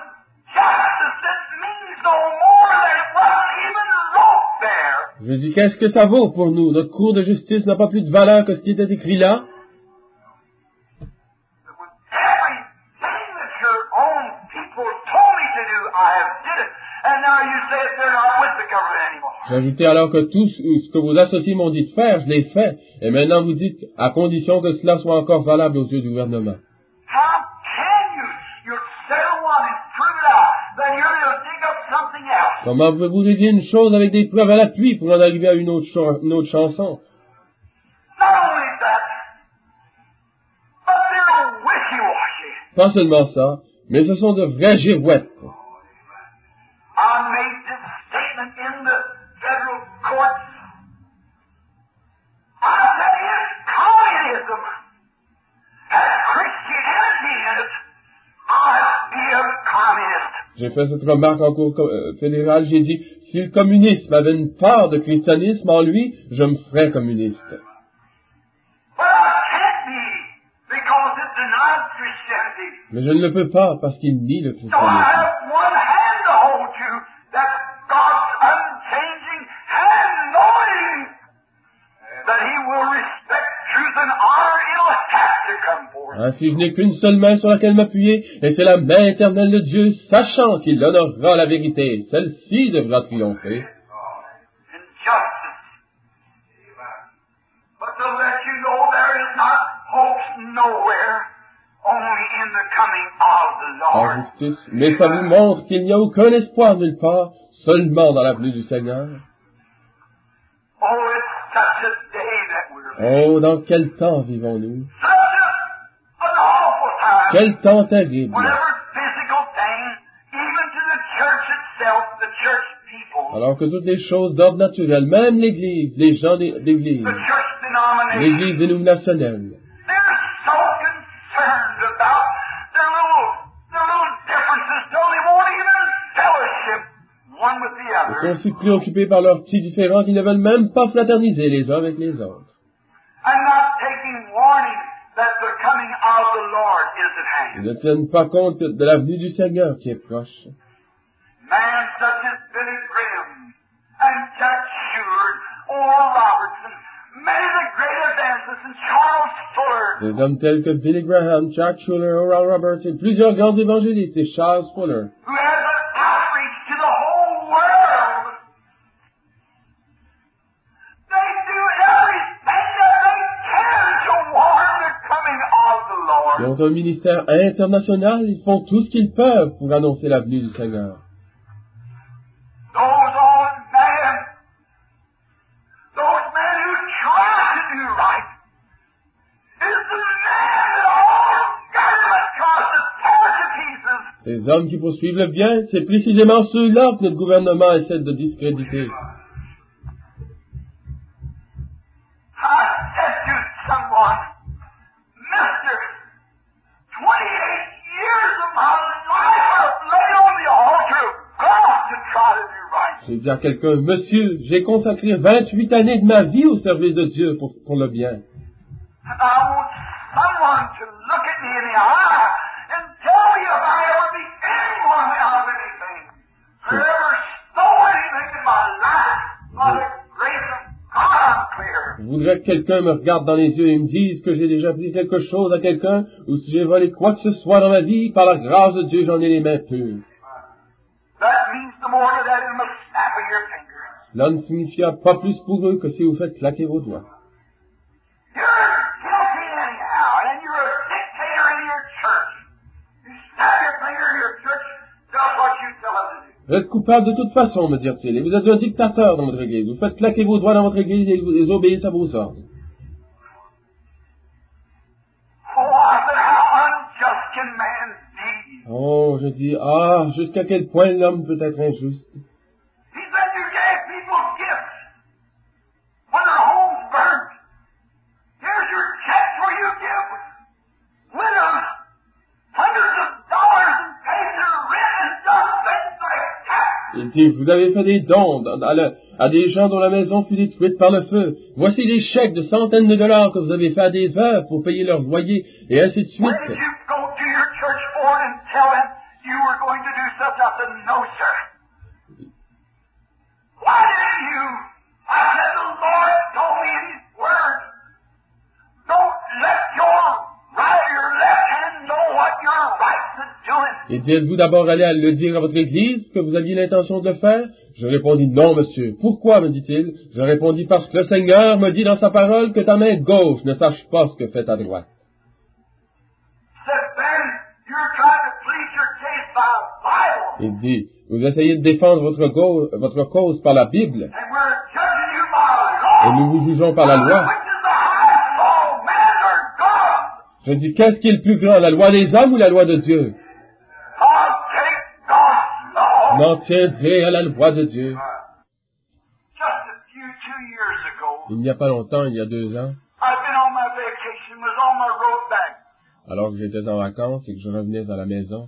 Justice that means no more than it was even wrote there. Je dis, qu'est-ce que ça vaut pour nous? Notre cour de justice n'a pas plus de valeur que ce qui était écrit là. Everything that your own people told me to do, I have did it. And now you say that they're not with the government anymore. J'ai ajouté alors que tout ce que vos associés m'ont dit de faire, je l'ai fait. Et maintenant vous dites, à condition que cela soit encore valable aux yeux du gouvernement. How can you? You'll settle one and prove it out. Then you'll dig up something else. Comment pouvez-vous régler une chose avec des preuves à l'appui pour en arriver à une autre chanson? Not only that, but they're wishy-washy. Pas seulement ça, mais ce sont de vraies girouettes. I made this statement in the federal courts. I said if communism has Christianity in it, I'd be a communist. J'ai fait cette remarque en cour fédérale, j'ai dit, si le communisme avait une part de christianisme en lui, je me ferais communiste. But I can't be, because it denies Christianity. Mais je ne le peux pas parce qu'il nie le So I christianisme. have one hand to hold to, that's God's unchanging hand, knowing that He will respect truth and honor. It'll have to come forth. Ainsi, je n'ai qu'une seule main sur laquelle m'appuyer, et c'est la main éternelle de Dieu, sachant qu'il honorera la vérité. Celle-ci devra triompher. In justice. But to let you know there is not hope nowhere, only in the coming of the En Lord. justice. Mais ça vous montre qu'il n'y a aucun espoir nulle part, seulement dans la venue du Seigneur. Oh, it's such a day that we're living. Oh, dans quel temps vivons-nous? Such an awful time. Quel temps terrible! Whatever physical thing, even to the church itself, the church people, Alors que toutes les choses d'ordre naturel, même l'Église, les gens d'Église, the church denomination, l'Église dénominationnelle, they're so concerned about their other. sont si préoccupés par leurs petits différends qu'ils ne veulent même pas fraterniser les uns avec les autres. And not taking warning that the coming of the Lord is at hand. Ils ne tiennent pas compte de la venue du Seigneur qui est proche. Man such as Billy Graham and Jack Sheward, Oral Robertson, many of the great evangelists, and Charles Fuller, Des hommes tels que Billy Graham, Chuck Schuller, Oral Roberts et plusieurs grands évangélistes et Charles Fuller, who has an outreach to the whole world. They do everything that they can to warn the coming of the Lord. qui ont un ministère international, ils font tout ce qu'ils peuvent pour annoncer la venue du Seigneur. Those men who try to do right, is the man that all government causes torn to pieces. Ces hommes qui poursuivent le bien, c'est précisément ceux-là que notre gouvernement essaie de discréditer. I said to someone, Mister, 28 years of my life I've laid on the altar of God to try to do right. J'ai dit à quelqu'un, monsieur, j'ai consacré 28 années de ma vie au service de Dieu pour le bien. And I want someone to look at me in the eye and tell me if I ever beat anyone out of anything, or ever stole anything in my life. By the grace of God, I'm clear. Je voudrais que quelqu'un me regarde dans les yeux et me dise que j'ai déjà pris quelque chose à quelqu'un, ou si j'ai volé quoi que ce soit dans ma vie, par la grâce de Dieu, j'en ai les mains pures. That means the more to that in the snap of your fingers. Cela ne signifiera pas plus pour eux que si vous faites claquer vos doigts. You're guilty anyhow, and you're a dictator in your church. You snap your finger in your church, does what you tell them to do. Vous êtes coupable de toute façon, me dirent-ils, et vous êtes un dictateur dans votre église. Vous faites claquer vos doigts dans votre église et vous obéissez à vos ordres. Oh, I said, how unjust can man be? Oh, je dis, jusqu'à quel point l'homme peut être injuste. He said you gave people gifts when their homes burned. Here's your checks where you give widows hundreds of dollars and pay their rent and done things like that. Il dit, vous avez fait des dons à des gens dont la maison fut détruite par le feu. Voici des chèques de centaines de dollars que vous avez fait à des veuves pour payer leur loyer, et ainsi de Where suite. did you go to your church board and tell them you were going to do such? I said, no, sir. Why didn't you? I said, the Lord told me in His Word, don't let your left hand know what your right's doing. Et êtes-vous d'abord allé à le dire à votre église que vous aviez l'intention de le faire? Je répondis, non, monsieur. Pourquoi, me dit-il? Je répondis, parce que le Seigneur me dit dans sa parole que ta main gauche ne sache pas ce que fait ta droite. Said, Ben, you're trying to plead your case by the Bible, Il dit, vous essayez de défendre votre cause par la Bible, and we're judging you by et law. nous vous jugeons par la loi. Which is the highest law, man or God? Je dis, qu'est-ce qui est le plus grand, la loi des hommes ou la loi de Dieu? I'll take God's law. M'en tiendrai à la loi de Dieu. Just a few 2 years ago, Il n'y a pas longtemps, il y a 2 ans, I've been on my vacation, was on my road back. alors que j'étais en vacances et que je revenais à la maison,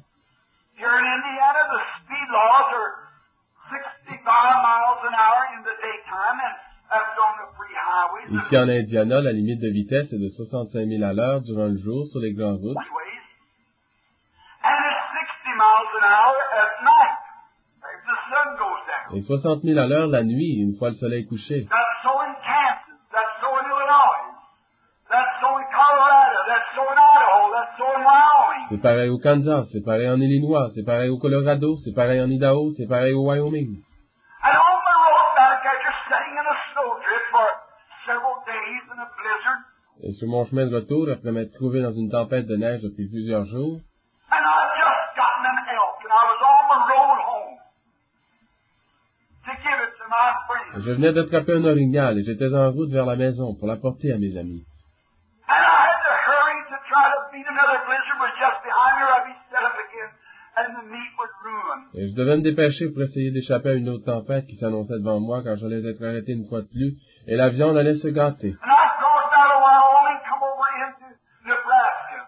Here in Indiana, the speed laws are 65 miles an hour in the daytime, and that's on the free highways. ici en Indiana, la limite de vitesse est de 65 000 à l'heure durant le jour sur les grandes routes, Freeways. And it's 60 miles an hour at night, if the sun goes down. et 60 000 à l'heure la nuit, une fois le soleil couché. That's so in Kansas, that's so in Illinois, that's so in Colorado, that's so in Idaho, that's so in Wyoming. C'est pareil au Kansas, c'est pareil en Illinois, c'est pareil au Colorado, c'est pareil en Idaho, c'est pareil au Wyoming. And on my road back, after sitting in a snowdrift for several days in a blizzard, Et sur mon chemin de retour, après m'être trouvé dans une tempête de neige depuis plusieurs jours, and I'd just gotten an elk, and I was on my road home to give it to my friends. je venais d'attraper un orignal et j'étais en route vers la maison pour l'apporter à mes amis. And I had to hurry to try to beat another blizzard was just behind me, or I'd be set up again, and the meat would ruin. Et je devais me dépêcher pour essayer d'échapper à une autre tempête qui s'annonçait devant moi quand j'allais être arrêté une fois de plus, et la viande allait se gâter. And I crossed out of Wyoming, come over into Nebraska.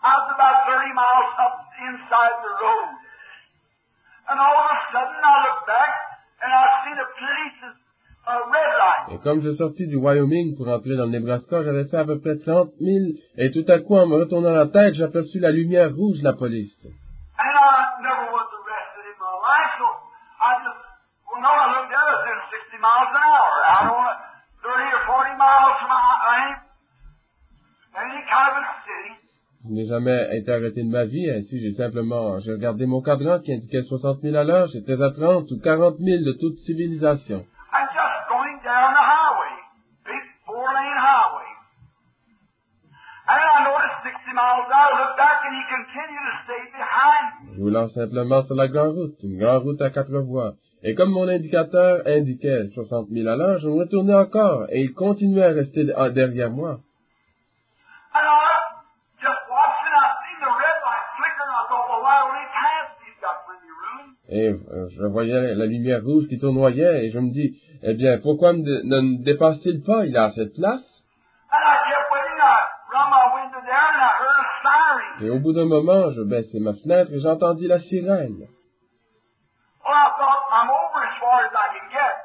I was about 30 miles up inside the road. And all of a sudden I looked back, and I Et comme je sortis du Wyoming pour entrer dans le Nebraska, j'avais fait à peu près 30 000, et tout à coup, en me retournant la tête, j'aperçus la lumière rouge de la police. And I never was arrested in my life, so I just, well, no, I looked at it, doing 60 miles an hour. I don't want 30 or 40 miles from any kind of a city. Je n'ai jamais été arrêté de ma vie, ainsi j'ai regardé mon cadran qui indiquait 60 000 à l'heure, j'étais à 30 ou 40 000 de toute civilisation. I'm just going down the highway, big 4-lane highway. And I noticed 60 miles an hour, I looked back and he continued to stay behind me. Roulant simplement sur la grande route, une grande route à 4 voies. Et comme mon indicateur indiquait 60 000 à l'heure, je me retournais encore, et il continuait à rester derrière moi. And I just watched and I seen the red light flicker and I thought, well, why don't he pass? He's got plenty of room. Et je voyais la lumière rouge qui tournoyait, et je me dis, eh bien, pourquoi ne me dépasse-t-il pas? Il a assez de place. And I kept waiting, I run my window down and I heard a siren. Et au bout d'un moment, je baissai ma fenêtre et j'entendis la sirène. Well, I thought, I'm over as far as I can get.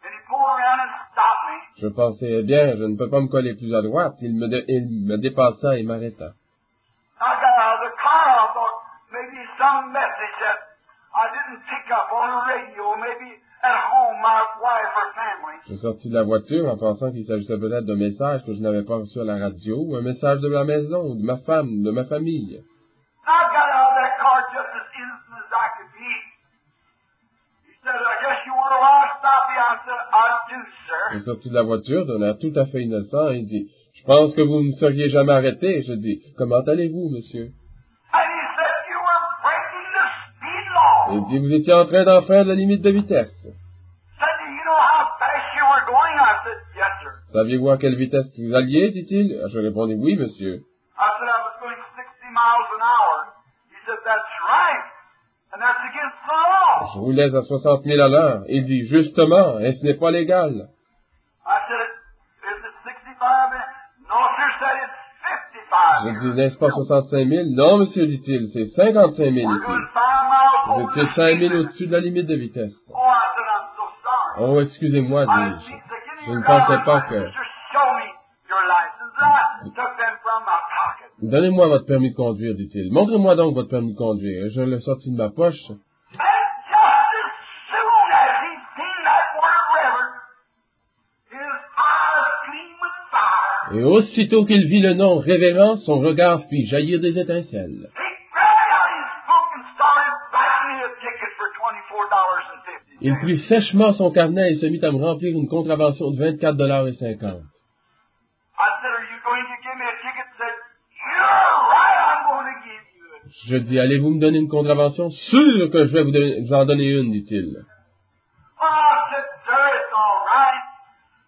And he pulled around and stopped me. Je pensais, eh bien, je ne peux pas me coller plus à droite. Il me dépassa et m'arrêta. I got out of the car, I thought, maybe some message that I didn't pick up on the radio, maybe at home, my wife or family. Je sortis de la voiture en pensant qu'il s'agissait peut-être d'un message que je n'avais pas reçu à la radio, ou un message de ma maison, de ma femme, de ma famille. I got out of that car just as innocent as I could be. He said, I guess you want to stop me. I said, I do, sir. Je sortis de la voiture d'un air tout à fait innocent et il dit, je pense que vous ne seriez jamais arrêté. Je dis, comment allez-vous, monsieur? And he said, you were breaking the speed law. Et il dit, vous étiez en train d'enfreindre la limite de vitesse. Said, do you know how fast you were going? I said, yes, sir. Saviez-vous à quelle vitesse vous alliez, dit-il? Je répondis, oui, monsieur. I said, I was going 60 miles an hour. He said, that's right. And that's against the law. Je roulais à 60 000 à l'heure. Il dit, justement, et ce n'est pas légal. I said, is it 65? No, sir, said it's 55. Je dis, n'est-ce pas 65 000? Non, monsieur, dit-il, c'est 55 000 We're ici. doing 5 miles Vous over étiez the 5 000 speed limit. au-dessus de la limite de vitesse. Oh, I said, I'm so sorry. Oh, excusez-moi, I didn't dis-je. think to give Je you ne your pensais driver's pas license. que... Just show me your license. I took them from my pocket. Donnez-moi votre permis de conduire, dit-il. Montrez-moi donc votre permis de conduire. Et je l'ai sorti de ma poche. And just as soon as he seen that word reverend, his eyes gleamed with fire. Et aussitôt qu'il vit le nom révérend, son regard fit jaillir des étincelles. He grabbed out his book and started writing me a ticket for $24.50. Il prit sèchement son carnet et se mit à me remplir une contravention de 24,50 $. I said, are you going to give me a ticket? He said, you're right, I'm going to give you it. Je dis, allez-vous me donner une contravention? Sûr que je vais vous en donner une, dit-il. Well, I said, sir, it's all right,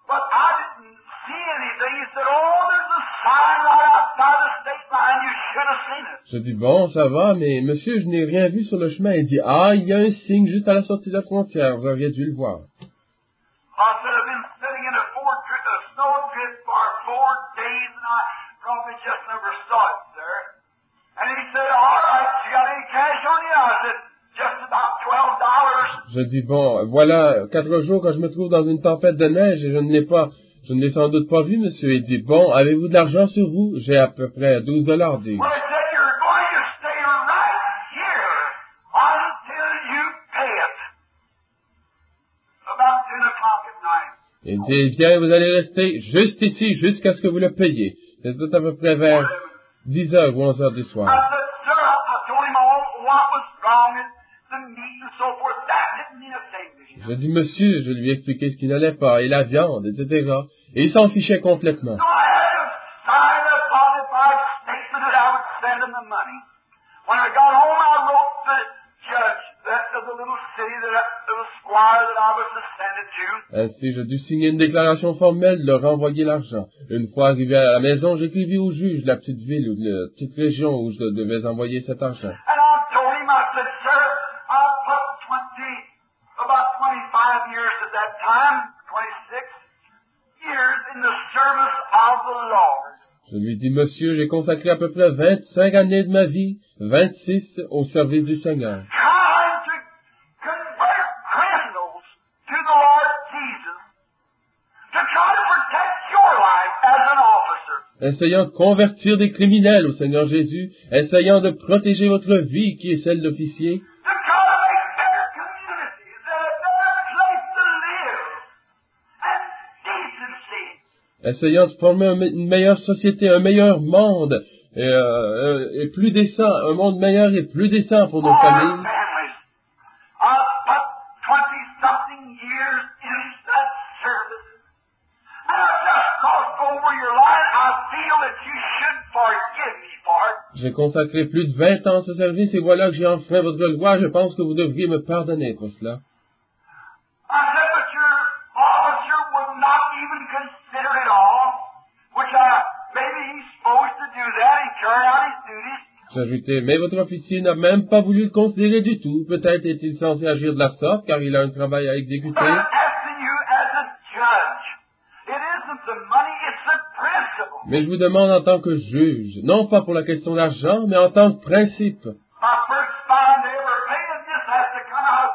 but I didn't see anything. He said, oh, there's a sign right outside the state line. You should have seen it. Je dis, bon, ça va, mais monsieur, je n'ai rien vu sur le chemin. Il dit, ah, il y a un signe juste à la sortie de la frontière. Vous auriez dû le voir. I said, I've been sitting in a snow drift for 4 days, and I probably just never saw it, sir. And he said, all right, you got any cash on you? I said, just about $12. Je dis, bon, voilà, 4 jours que je me trouve dans une tempête de neige et je ne l'ai sans doute pas vu, monsieur. Il dit, bon, avez-vous de l'argent sur vous? J'ai à peu près $12, dis-je. Well, he said, you're going to stay right here until you pay it. About 10 o'clock at night. Il dit, eh bien, vous allez rester juste ici jusqu'à ce que vous le payiez. C'était à peu près vers 10h ou 11h du I soir. said, sir, I told him all what was wrong and the meat and so forth. That didn't mean a thing to him. Je dis, monsieur, je lui ai expliqué ce qui n'allait pas, et la viande, etc. Et il s'en fichait complètement. So I had to sign a qualified statement that I would send him the money. When I got home, I wrote the judge of the little city, the little squire that I was to send it to. Ainsi, je dus signer une déclaration formelle de leur renvoyer l'argent. Une fois arrivé à la maison, j'écrivis au juge de la petite ville ou de la petite région où je devais envoyer cet argent. And I told him, I said, sir, I put about 25 years at that time, 26 years in the service of the Lord. Je lui dis, monsieur, j'ai consacré à peu près 25 années de ma vie, 26 au service du Seigneur. Trying to convert criminals to the Lord Jesus. essayant de convertir des criminels au Seigneur Jésus, essayant de protéger votre vie qui est celle d'officier, to try to make better communities and a better place to live and decency. essayant de former une meilleure société, un meilleur monde, et plus décent, un monde meilleur et plus décent pour nos Our familles. families. I've put 20-something years into that service. And I've just crossed over your line. I feel that you should forgive me for it. J'ai consacré plus de 20 ans à ce service et voilà que j'ai enfreint votre loi. Je pense que vous devriez me pardonner pour cela. I said, but your officer would not even consider it all, which maybe he's supposed to do that and carry out his duties. J'ajoutais, mais votre officier n'a même pas voulu le considérer du tout. Peut-être est-il censé agir de la sorte, car il a un travail à exécuter. But I'm asking you as a judge. It isn't the money, it's the principle. Mais je vous demande en tant que juge, non pas pour la question d'argent, mais en tant que principe. My first fine to ever pay, and this has to come out of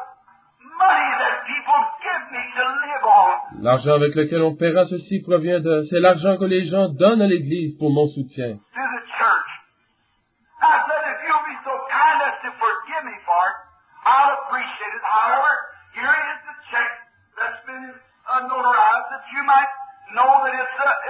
money that people give me to live on. L'argent avec lequel on paiera ceci provient de... C'est l'argent que les gens donnent à l'Église pour mon soutien. To the church. I said, if you'll be so kind as to forgive me for it, I'll appreciate it. However, here is the check that's been notarized that you might know that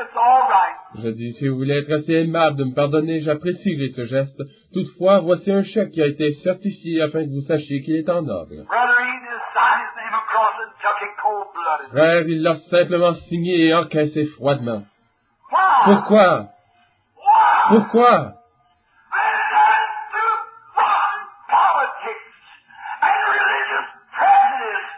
it's all right. Je dis, si vous voulez être assez aimable de me pardonner, j'apprécierai ce geste. Toutefois, voici un chèque qui a été certifié afin que vous sachiez qu'il est en ordre. Brother Eden has signed his name across and took it cold-blooded. Frère, il l'a simplement signé et encaissé froidement. Why? Pourquoi? Why? Pourquoi? And that's through rotten politics and religious prejudice.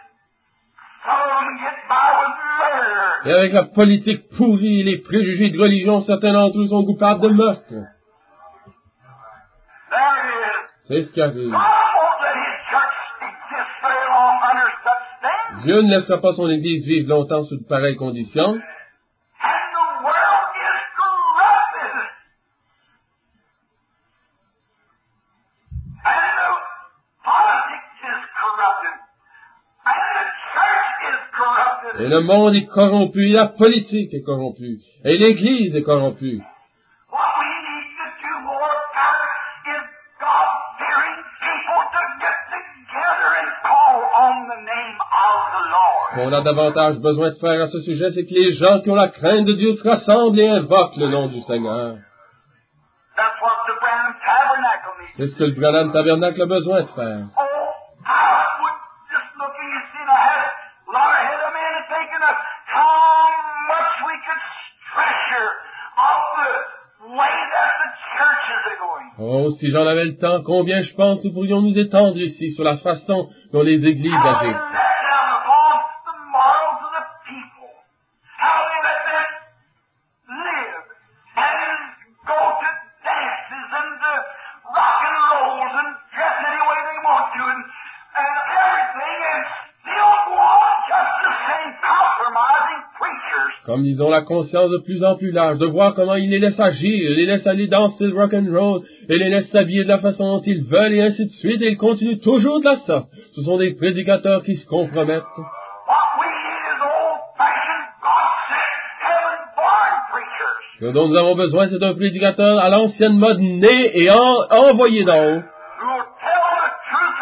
Some of them get by with murder. Et avec la politique pourrie et les préjugés de religion, certains d'entre eux sont coupables de meurtre. There it is. C'est ce qui arrive. God won't let his church exist very long under such things. Dieu ne laissera pas son Église vivre longtemps sous de pareilles conditions. And the world is corrupted. And the politics is corrupted. And the church is corrupted. Et le monde est corrompu, et la politique est corrompue, et l'Église est corrompue. What we need to do more about is God-fearing people to get together and call on the name of the Lord. Ce qu'on a davantage besoin de faire à ce sujet, c'est que les gens qui ont la crainte de Dieu se rassemblent et invoquent le nom du Seigneur. That's what the Branham Tabernacle needs. C'est ce que le Branham Tabernacle a besoin de faire. Oh, I would just looking and seeing I had a lot ahead of me and thinking of how much we could treasure of the way that the churches are going. Oh, si j'en avais le temps, combien je pense nous pourrions nous étendre ici sur la façon dont les églises How they agissent. let down upon the morals of the people. How they let them live and go to dances and to rock and rolls and dress any way they want to and everything and still go on just the same compromising preachers. Comme ils ont la conscience de plus en plus large, de voir comment ils les laissent agir, les laissent aller danser le rock and roll, et les laissent s'habiller de la façon dont ils veulent, et ainsi de suite, et ils continuent toujours de la sorte. Ce sont des prédicateurs qui se compromettent. What we need is old-fashioned, God-sent, heaven-born preachers Ce dont nous avons besoin, c'est d'un prédicateur à l'ancienne mode, né et envoyé d'en haut, who will tell the truth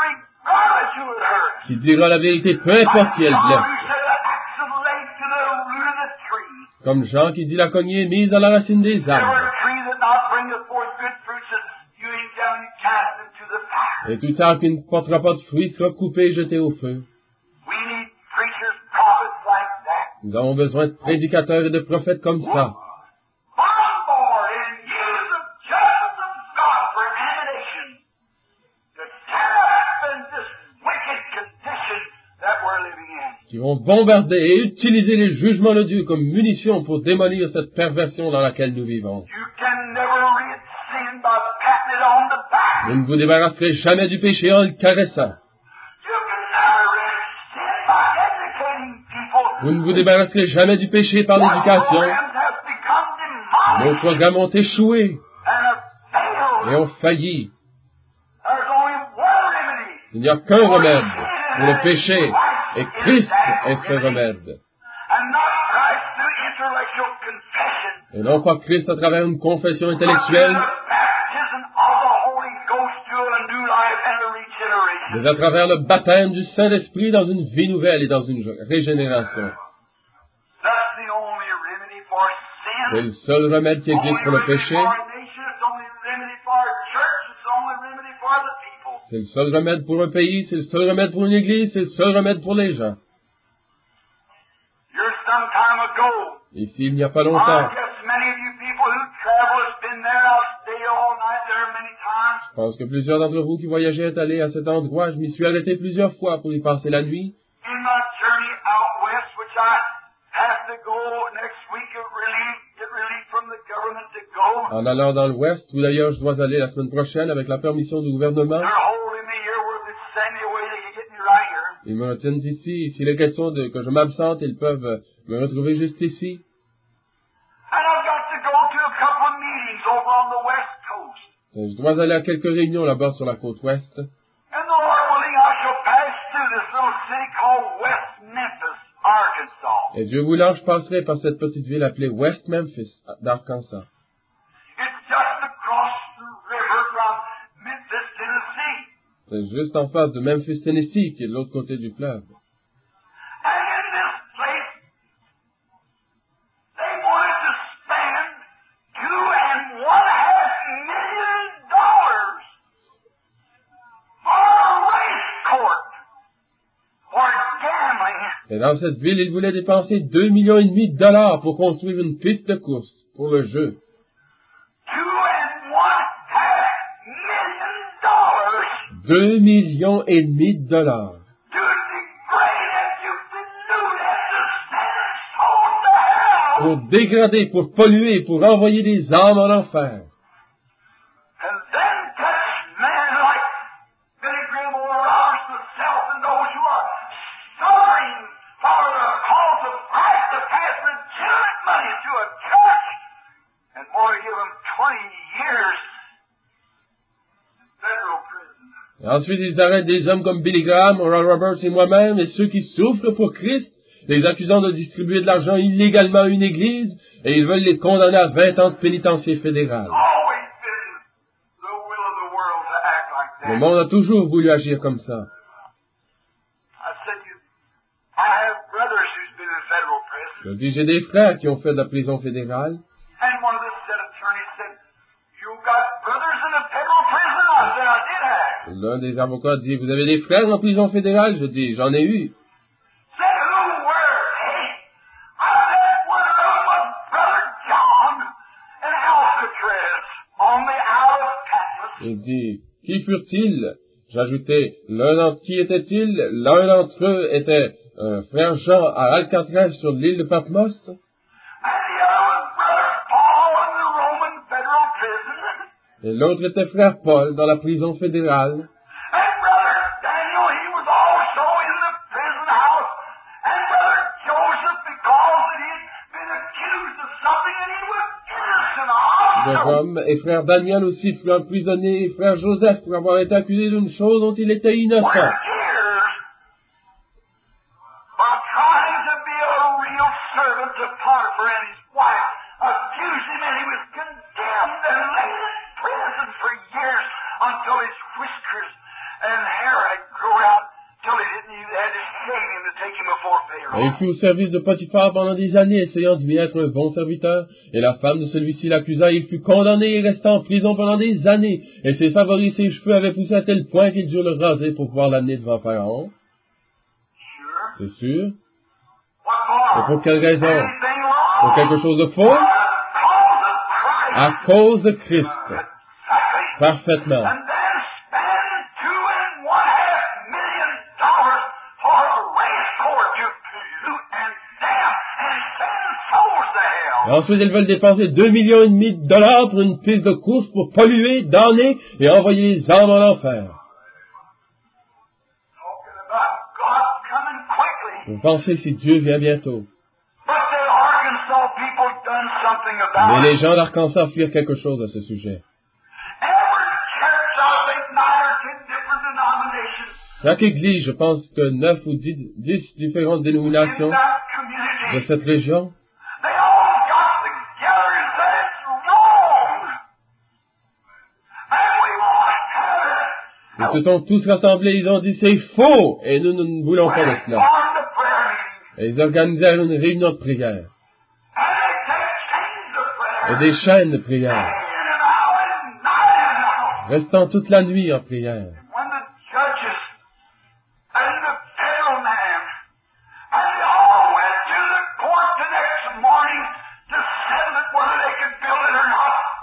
regardless who it hurts. qui dira la vérité peu importe qui elle John blesse. who said the axe of laid to the root of the tree. Comme Jean qui dit la cognée est mise à la racine des Every arbres. tree that not bringeth forth good fruits is hewing down and cast into the fire. Et tout arbre qui ne portera pas de fruits sera coupé et jeté au feu. We need preachers, prophets like that. Nous avons besoin de prédicateurs et de prophètes comme ça. Bombard and use the justice of God for ammunition to tear up in this wicked condition that we're living in. Qui vont bombarder et utiliser les jugements de Dieu comme munition pour démolir cette perversion dans laquelle nous vivons. You can never rid sin by patting it on the back. Vous ne vous débarrasserez jamais du péché en le caressant. You can never rid sin by educating people. Vous ne vous débarrasserez jamais du péché par Our l'éducation. programs have become demonic Nos programmes ont échoué and have failed. et ont failli. There's only one remedy. Il n'y a qu'un remède pour le péché, et Christ est ce remède. And not Christ through intellectual confession Et non pas Christ à travers une confession intellectuelle, mais à travers le baptême du Saint-Esprit dans une vie nouvelle et dans une régénération. C'est le seul remède qui existe pour le péché. C'est le seul remède pour un pays, c'est le seul remède pour une église, c'est le seul remède pour les gens. Ici, il n'y a pas longtemps, je pense que plusieurs d'entre vous qui voyagez êtes allés à cet endroit. Je m'y suis arrêté plusieurs fois pour y passer la nuit. En allant dans l'Ouest, où d'ailleurs je dois aller la semaine prochaine avec la permission du gouvernement. Ils me retiennent ici. S'il est question que je m'absente, ils peuvent me retrouver juste ici. Je dois aller à quelques réunions là-bas sur la côte ouest. Et Dieu voulant, je passerai par cette petite ville appelée West Memphis, d'Arkansas. C'est juste en face de Memphis, Tennessee, qui est de l'autre côté du fleuve. Et dans cette ville, ils voulaient dépenser 2,5 millions de dollars pour construire une piste de course pour le jeu. 2,5 millions de dollars. Pour dégrader, pour polluer, pour envoyer des âmes en enfer. Et ensuite, ils arrêtent des hommes comme Billy Graham, Oral Roberts et moi-même, et ceux qui souffrent pour Christ, les accusant de distribuer de l'argent illégalement à une église, et ils veulent les condamner à 20 ans de pénitencier fédéral. Le monde a toujours voulu agir comme ça. Je dis, j'ai des frères qui ont fait de la prison fédérale. L'un des avocats dit, vous avez des frères en prison fédérale? Je dis, j'en ai eu. Il dit, qui furent-ils? J'ajoutais, qui était-il? L'un d'entre eux était frère Jean à Alcatraz sur l'île de Patmos. Et l'autre était frère Paul dans la prison fédérale. De Rome, et frère Daniel aussi fut emprisonné, et frère Joseph pour avoir été accusé d'une chose dont il était innocent. Et il fut au service de Potiphar pendant des années, essayant de lui être un bon serviteur. Et la femme de celui-ci l'accusa, il fut condamné et resta en prison pendant des années. Et ses favoris, ses cheveux avaient poussé à tel point qu'il dut le raser pour pouvoir l'amener devant Pharaon. C'est sûr. Et pour quelle raison? Pour quelque chose de faux? À cause de Christ. Parfaitement. Et ensuite, ils veulent dépenser 2,5 millions de dollars pour une piste de course pour polluer, damner et envoyer les âmes en enfer. Vous pensez si Dieu vient bientôt. Mais les gens d'Arkansas firent quelque chose à ce sujet. Chaque église, je pense que 9 ou 10 différentes dénominations de cette région, Ils se sont tous rassemblés, ils ont dit c'est faux, et nous ne voulons pas de cela. Et ils organisèrent une réunion de prière. Et des chaînes de prière. Restant toute la nuit en prière.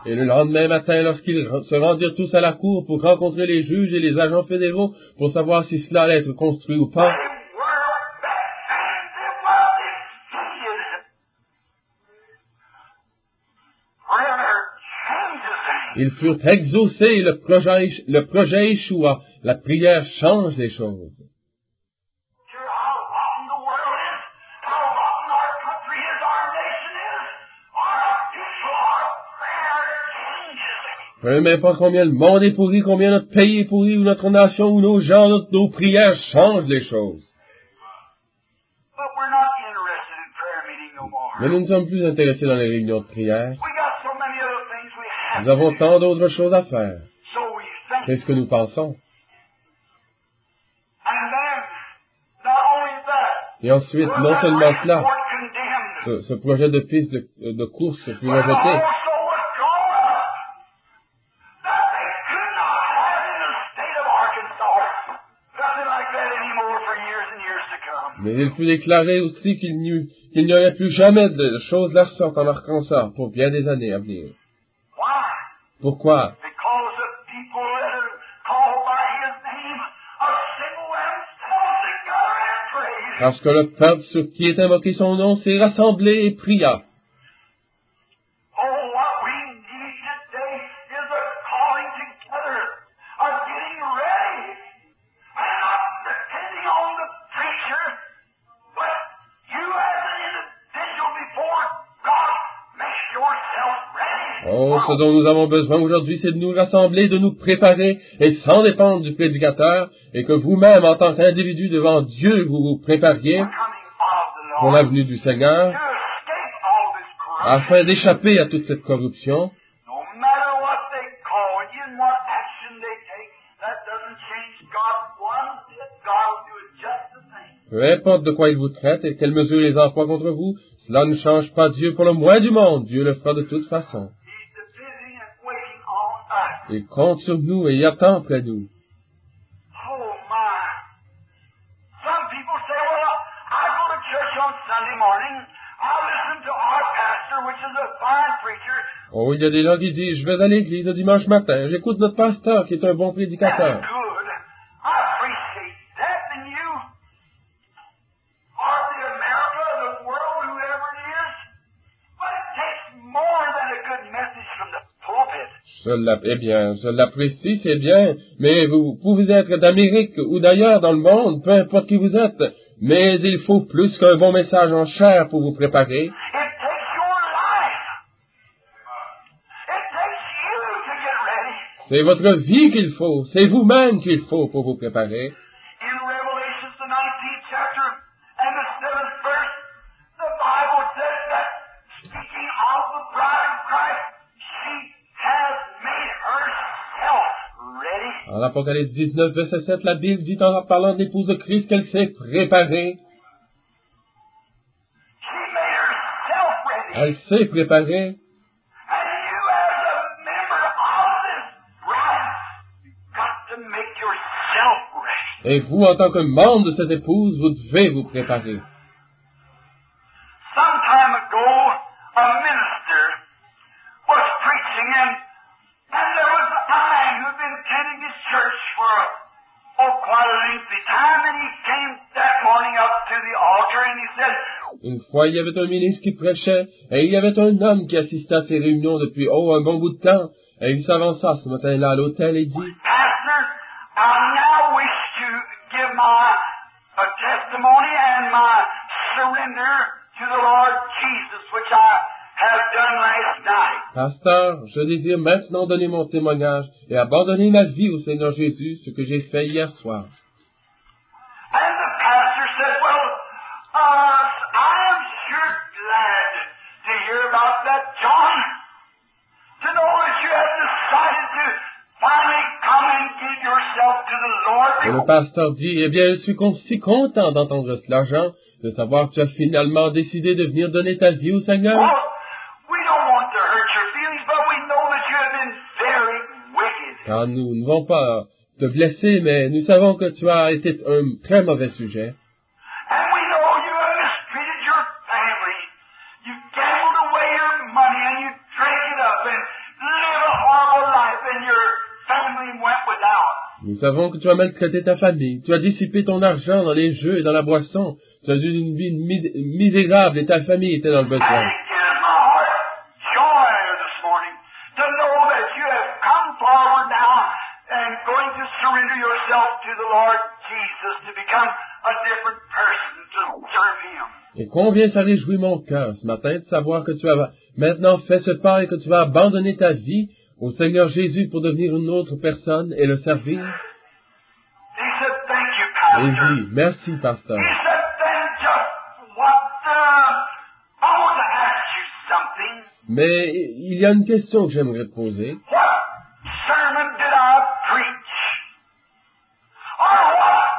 Et le lendemain matin, lorsqu'ils se rendirent tous à la cour pour rencontrer les juges et les agents fédéraux pour savoir si cela allait être construit ou pas, ils furent exaucés et le projet échoua. La prière change les choses. Peu importe combien le monde est pourri, combien notre pays est pourri, ou notre nation, ou nos gens, nos prières changent les choses. Mais nous ne sommes plus intéressés dans les réunions de prière. Nous avons tant d'autres choses à faire. C'est ce que nous pensons. Et ensuite, non seulement cela, ce projet de piste de course fut rejeté, mais il fut déclaré aussi qu'il n'y aurait plus jamais de choses de la sorte en Arkansas pour bien des années à venir. Pourquoi? Parce que le peuple sur qui est invoqué son nom s'est rassemblé et pria. Oh, ce dont nous avons besoin aujourd'hui, c'est de nous rassembler, de nous préparer, et sans dépendre du prédicateur, et que vous-même, en tant qu'individu devant Dieu, vous vous prépariez pour la venue du Seigneur, afin d'échapper à toute cette corruption. Peu importe de quoi il vous traite et quelles mesures les emploie contre vous, cela ne change pas Dieu pour le moins du monde. Dieu le fera de toute façon. Il compte sur nous et il attend près de nous. Oh, il y a des gens qui disent, je vais à l'église le dimanche matin, j'écoute notre pasteur qui est un bon prédicateur. Je l'apprécie, c'est bien, mais vous pouvez être d'Amérique ou d'ailleurs dans le monde, peu importe qui vous êtes, mais il faut plus qu'un bon message en chair pour vous préparer. C'est votre vie qu'il faut, c'est vous-même qu'il faut pour vous préparer. En Apocalypse 19, verset 7, la Bible dit en parlant de l'épouse de Christ qu'elle s'est préparée. Elle s'est préparée. Et vous, en tant que membre de cette épouse, vous devez vous préparer. Some time ago, a minister was preaching and there was a man who'd been attending his church for quite a lengthy time, and he came that morning up to the altar and he said, une fois, il y avait un ministre qui prêchait, et il y avait un homme qui assistait à ces réunions depuis, un bon bout de temps, et il s'avança ce matin-là à l'autel et dit, Pastor, I now wish to give my testimony and my surrender to the Lord Jesus, which I have done last night. Pasteur, je désire maintenant donner mon témoignage et abandonner ma vie au Seigneur Jésus, ce que j'ai fait hier soir. And the pastor said, well, I am sure glad to hear about that, John, to know that you have decided to finally come and give yourself to Et le pasteur dit, eh bien, je suis si content d'entendre cela, Jean, de savoir que tu as finalement décidé de venir donner ta vie au Seigneur. Well, we don't want to hurt your feelings, but we know that you have been very wicked. Car nous ne vont pas te blesser, mais nous savons que tu as été un très mauvais sujet. And we know you have mistreated your family. You gambled away your money and you drank it up and lived a horrible life and your family went without. Nous savons que tu as maltraité ta famille, tu as dissipé ton argent dans les jeux et dans la boisson, tu as eu une vie misérable et ta famille était dans le besoin. And it gives my heart joy this morning to know that you have come forward now and going to surrender yourself to the Lord Jesus to become a different person to serve Him. Et combien ça réjouit mon cœur ce matin de savoir que tu as maintenant fait ce pas et que tu vas abandonner ta vie au Seigneur Jésus pour devenir une autre personne et le servir. He said, thank you, Et Pastor. dit, merci, pasteur. He said, then just what I want to ask you something. Mais il y a une question que j'aimerais te poser. What sermon did I preach? Or what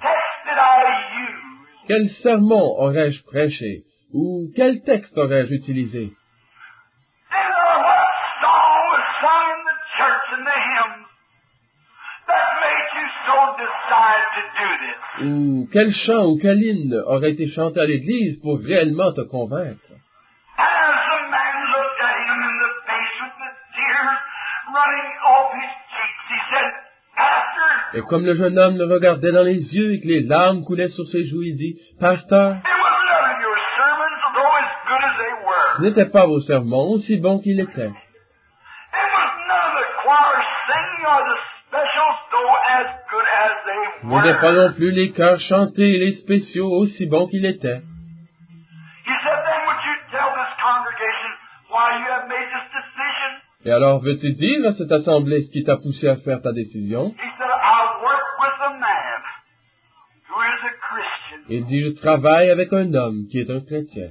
text did I use? Quel sermon aurais-je prêché? Ou quel texte aurais-je utilisé? And what song was sung in the church and the hymns that made you so decide to do this? Ou quel chant ou quel hymne aurait été chanté à l'église pour réellement te convaincre? And as the man looked at him in the face with the tears running off his cheeks, he said, Pastor, Et comme le jeune homme le regardait dans les yeux et que les larmes coulaient sur ses joues, il dit, Pasteur, it was none of your sermons, though as good as they were. ce n'étaient pas vos sermons, aussi bons qu'ils étaient. It was none of the choir singing or the specials, though as good as they Ce n'étaient pas were. non plus les chœurs chantés et les spéciaux, aussi bons qu'ils étaient. He said, then would you tell this congregation why you have made this decision? Et alors, veux-tu dire à cette assemblée ce qui t'a poussé à faire ta décision? He said, I work with a man who is a Christian. Il dit, je travaille avec un homme qui est un chrétien.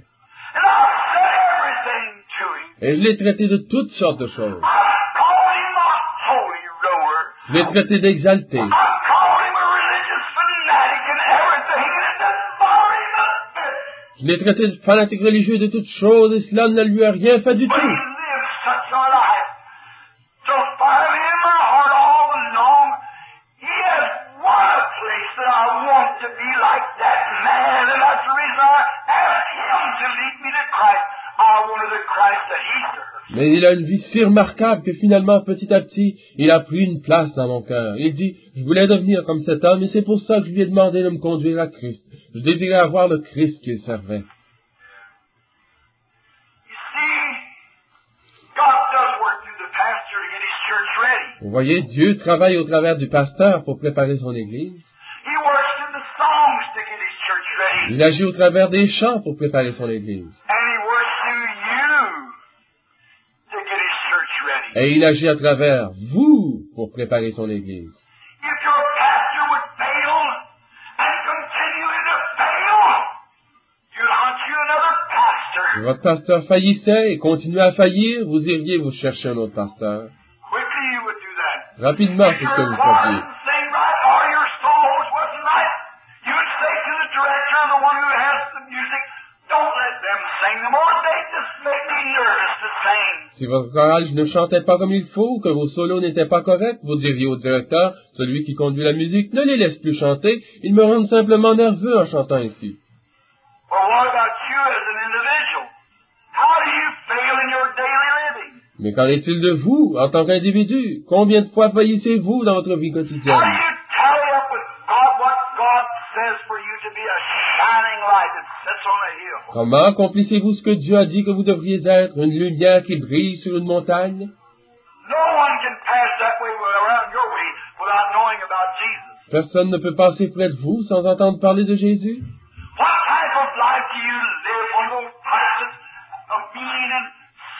And I've said everything to him. Et je l'ai traité de toutes sortes de choses. I've called him a holy roller. Je l'ai traité d'exalté. I've called him a religious fanatic and everything, and it doesn't bother him a bit. Je l'ai traité de fanatique religieux de toutes choses et cela ne lui a rien fait du But he tout. lives such a life. So finally in my heart all along, he has won a place that I want to be like that man, and that's the reason I asked him to lead me to Christ. I wanted the Christ that he served. Mais il a une vie si remarquable que finalement, petit à petit, il a pris une place dans mon cœur. Il dit, je voulais devenir comme cet homme et c'est pour ça que je lui ai demandé de me conduire à Christ. Je désirais avoir le Christ qu'il servait. You see, God does work through the pastor to get his church ready. Vous voyez, Dieu travaille au travers du pasteur pour préparer son église. He works through the songs to get his church ready. Il agit au travers des chants pour préparer son église. And he works through you to get his church ready. Et il agit à travers vous pour préparer son église. If your pastor would fail and continue to fail, you'd hunt you another pastor. Si votre pasteur faillissait et continuait à faillir, vous iriez vous chercher un autre pasteur. Quickly you would do that. Rapidement, If c'est ce que your vous choir feriez. didn't sing right or your solos wasn't right, you would say to the director, the one who has the music, don't let them sing them or they just make me nervous to sing. Si votre chorale ne chantait pas comme il faut, ou que vos solos n'étaient pas corrects, vous diriez au directeur, celui qui conduit la musique, ne les laisse plus chanter, ils me rendent simplement nerveux en chantant ici. Well, what about you as an individual? How do you fail in your daily living? Mais qu'en est-il de vous, en tant qu'individu? Combien de fois faillissez-vous dans votre vie How quotidienne? do you tally up with God what God says for you to be a shining light that sits on a hill? Comment accomplissez-vous ce que Dieu a dit que vous devriez être, une lumière qui brille sur une montagne? No one can pass that way around your way without knowing about Jesus. Personne ne peut passer près de vous sans entendre parler de Jésus. What type of life do you live? One of those types of being and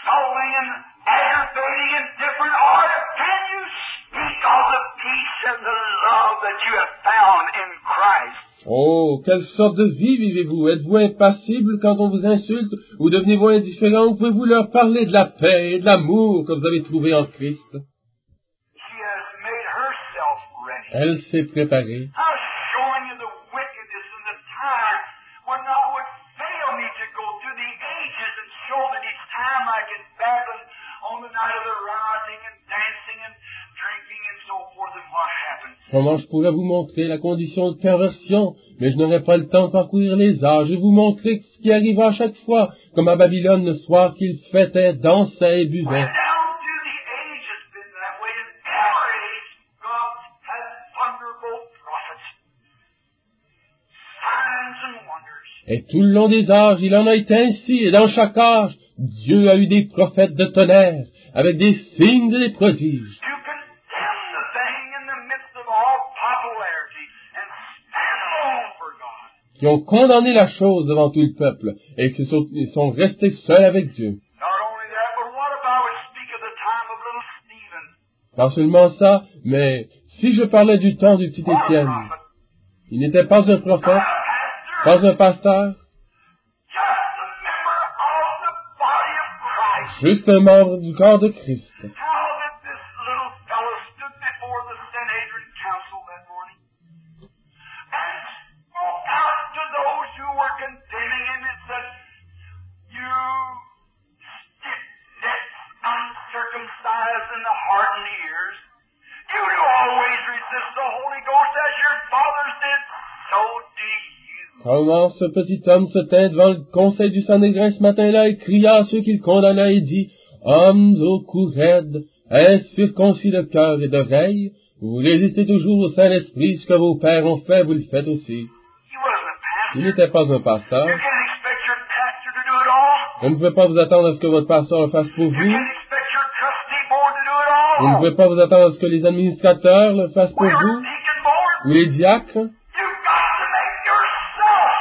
sulling and aggravating and different? Or can you speak of the peace and the love that you have found in Christ? Oh, quelle sorte de vie vivez-vous? Êtes-vous impassible quand on vous insulte ou devenez-vous indifférent? Pouvez-vous leur parler de la paix et de l'amour que vous avez trouvé en Christ? She has made herself ready. Elle s'est préparée. I was showing you the wickedness and the time when God would fail me to go through the ages and show that each time like in Babylon on the night of the rioting and dancing and drinking and so forth, and what happened. Comment je pourrais vous montrer la condition de perversion, mais je n'aurais pas le temps de parcourir les âges et vous montrer ce qui arriva à chaque fois, comme à Babylone le soir qu'ils fêtaient, dansaient et buvaient. Down through the ages, it's been that way. In every age, God has thunderbolt prophets, signs and wonders. Et tout le long des âges, il en a été ainsi, et dans chaque âge, Dieu a eu des prophètes de tonnerre, avec des signes et des prodiges, To condemn the thing in the midst of all popularity and stand alone for God. qui ont condamné la chose devant tout le peuple, et qui sont restés seuls avec Dieu. Not only that, but what if I would speak of the time of little Stephen? Pas seulement ça, mais si je parlais du temps du petit What a Étienne, prophet. il n'était pas un prophète, Not a pastor. pas un pasteur, Just a member of the body of Christ. juste un membre du corps de Christ. How that this little fellow stood before the Sanhedrin Council that morning and spoke out to those who were condemning him and said, "You stiff-necked, uncircumcised in the heart and the ears, you do always resist the Holy Ghost as your fathers did, so do you." Comment ce petit homme se tint devant le conseil du Sanhédrin ce matin-là et cria à ceux qu'il condamna et dit, « Hommes au cou raide, incirconcis de cœur et d'oreille, vous résistez toujours au Saint-Esprit, ce que vos pères ont fait, vous le faites aussi. » He wasn't a pastor. Il n'était pas un pasteur. You can't expect your pastor to do it all. Vous ne pouvez pas vous attendre à ce que votre pasteur le fasse pour You vous. can't expect your trustee board to do it all. Vous ne pouvez pas vous attendre à ce que les administrateurs le fassent pour Or your vous, deacon board. ou les diacres. You've got to make yourself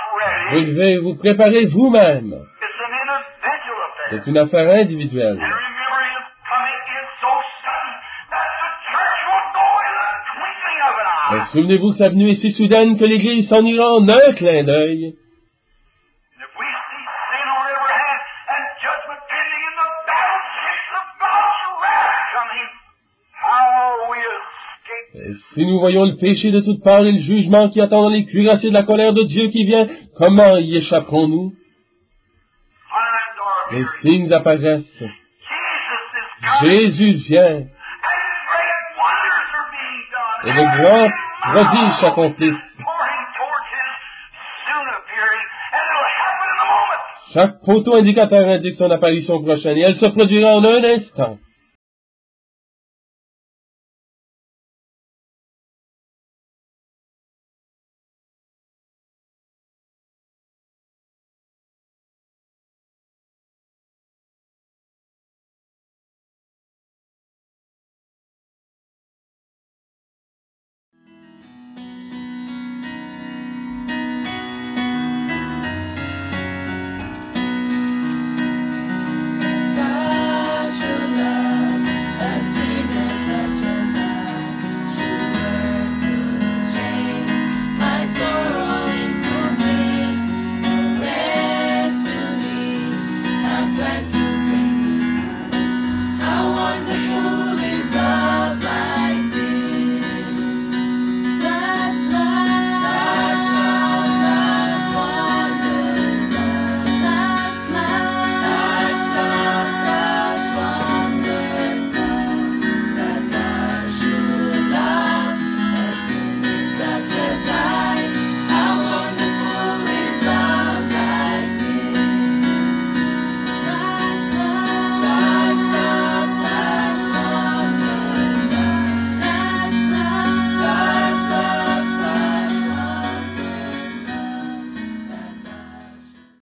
Vous ready. devez vous préparer vous-même. It's an individual affair. C'est une affaire individuelle. And remember, his coming is so sudden that the church will go in the twinkling of an Et eye. souvenez-vous que sa venue est si soudaine que l'Église s'en ira en un clin d'œil. And if we see sin on every hand and judgment pending in the battleships of God's wrath coming, how we escape. Et si nous voyons le péché de toutes parts et le jugement qui attend dans les cuirassés de la colère de Dieu qui vient, comment y échapperons-nous? Signs are Les appearing. signes apparaissent. Jesus is coming. Jésus vient. And great wonders are being done. Et de grands prodiges s'accomplissent. Pouring towards his soon appearing, and it'll happen in a moment. Chaque poteau indicateur indique son apparition prochaine et elle se produira en un instant.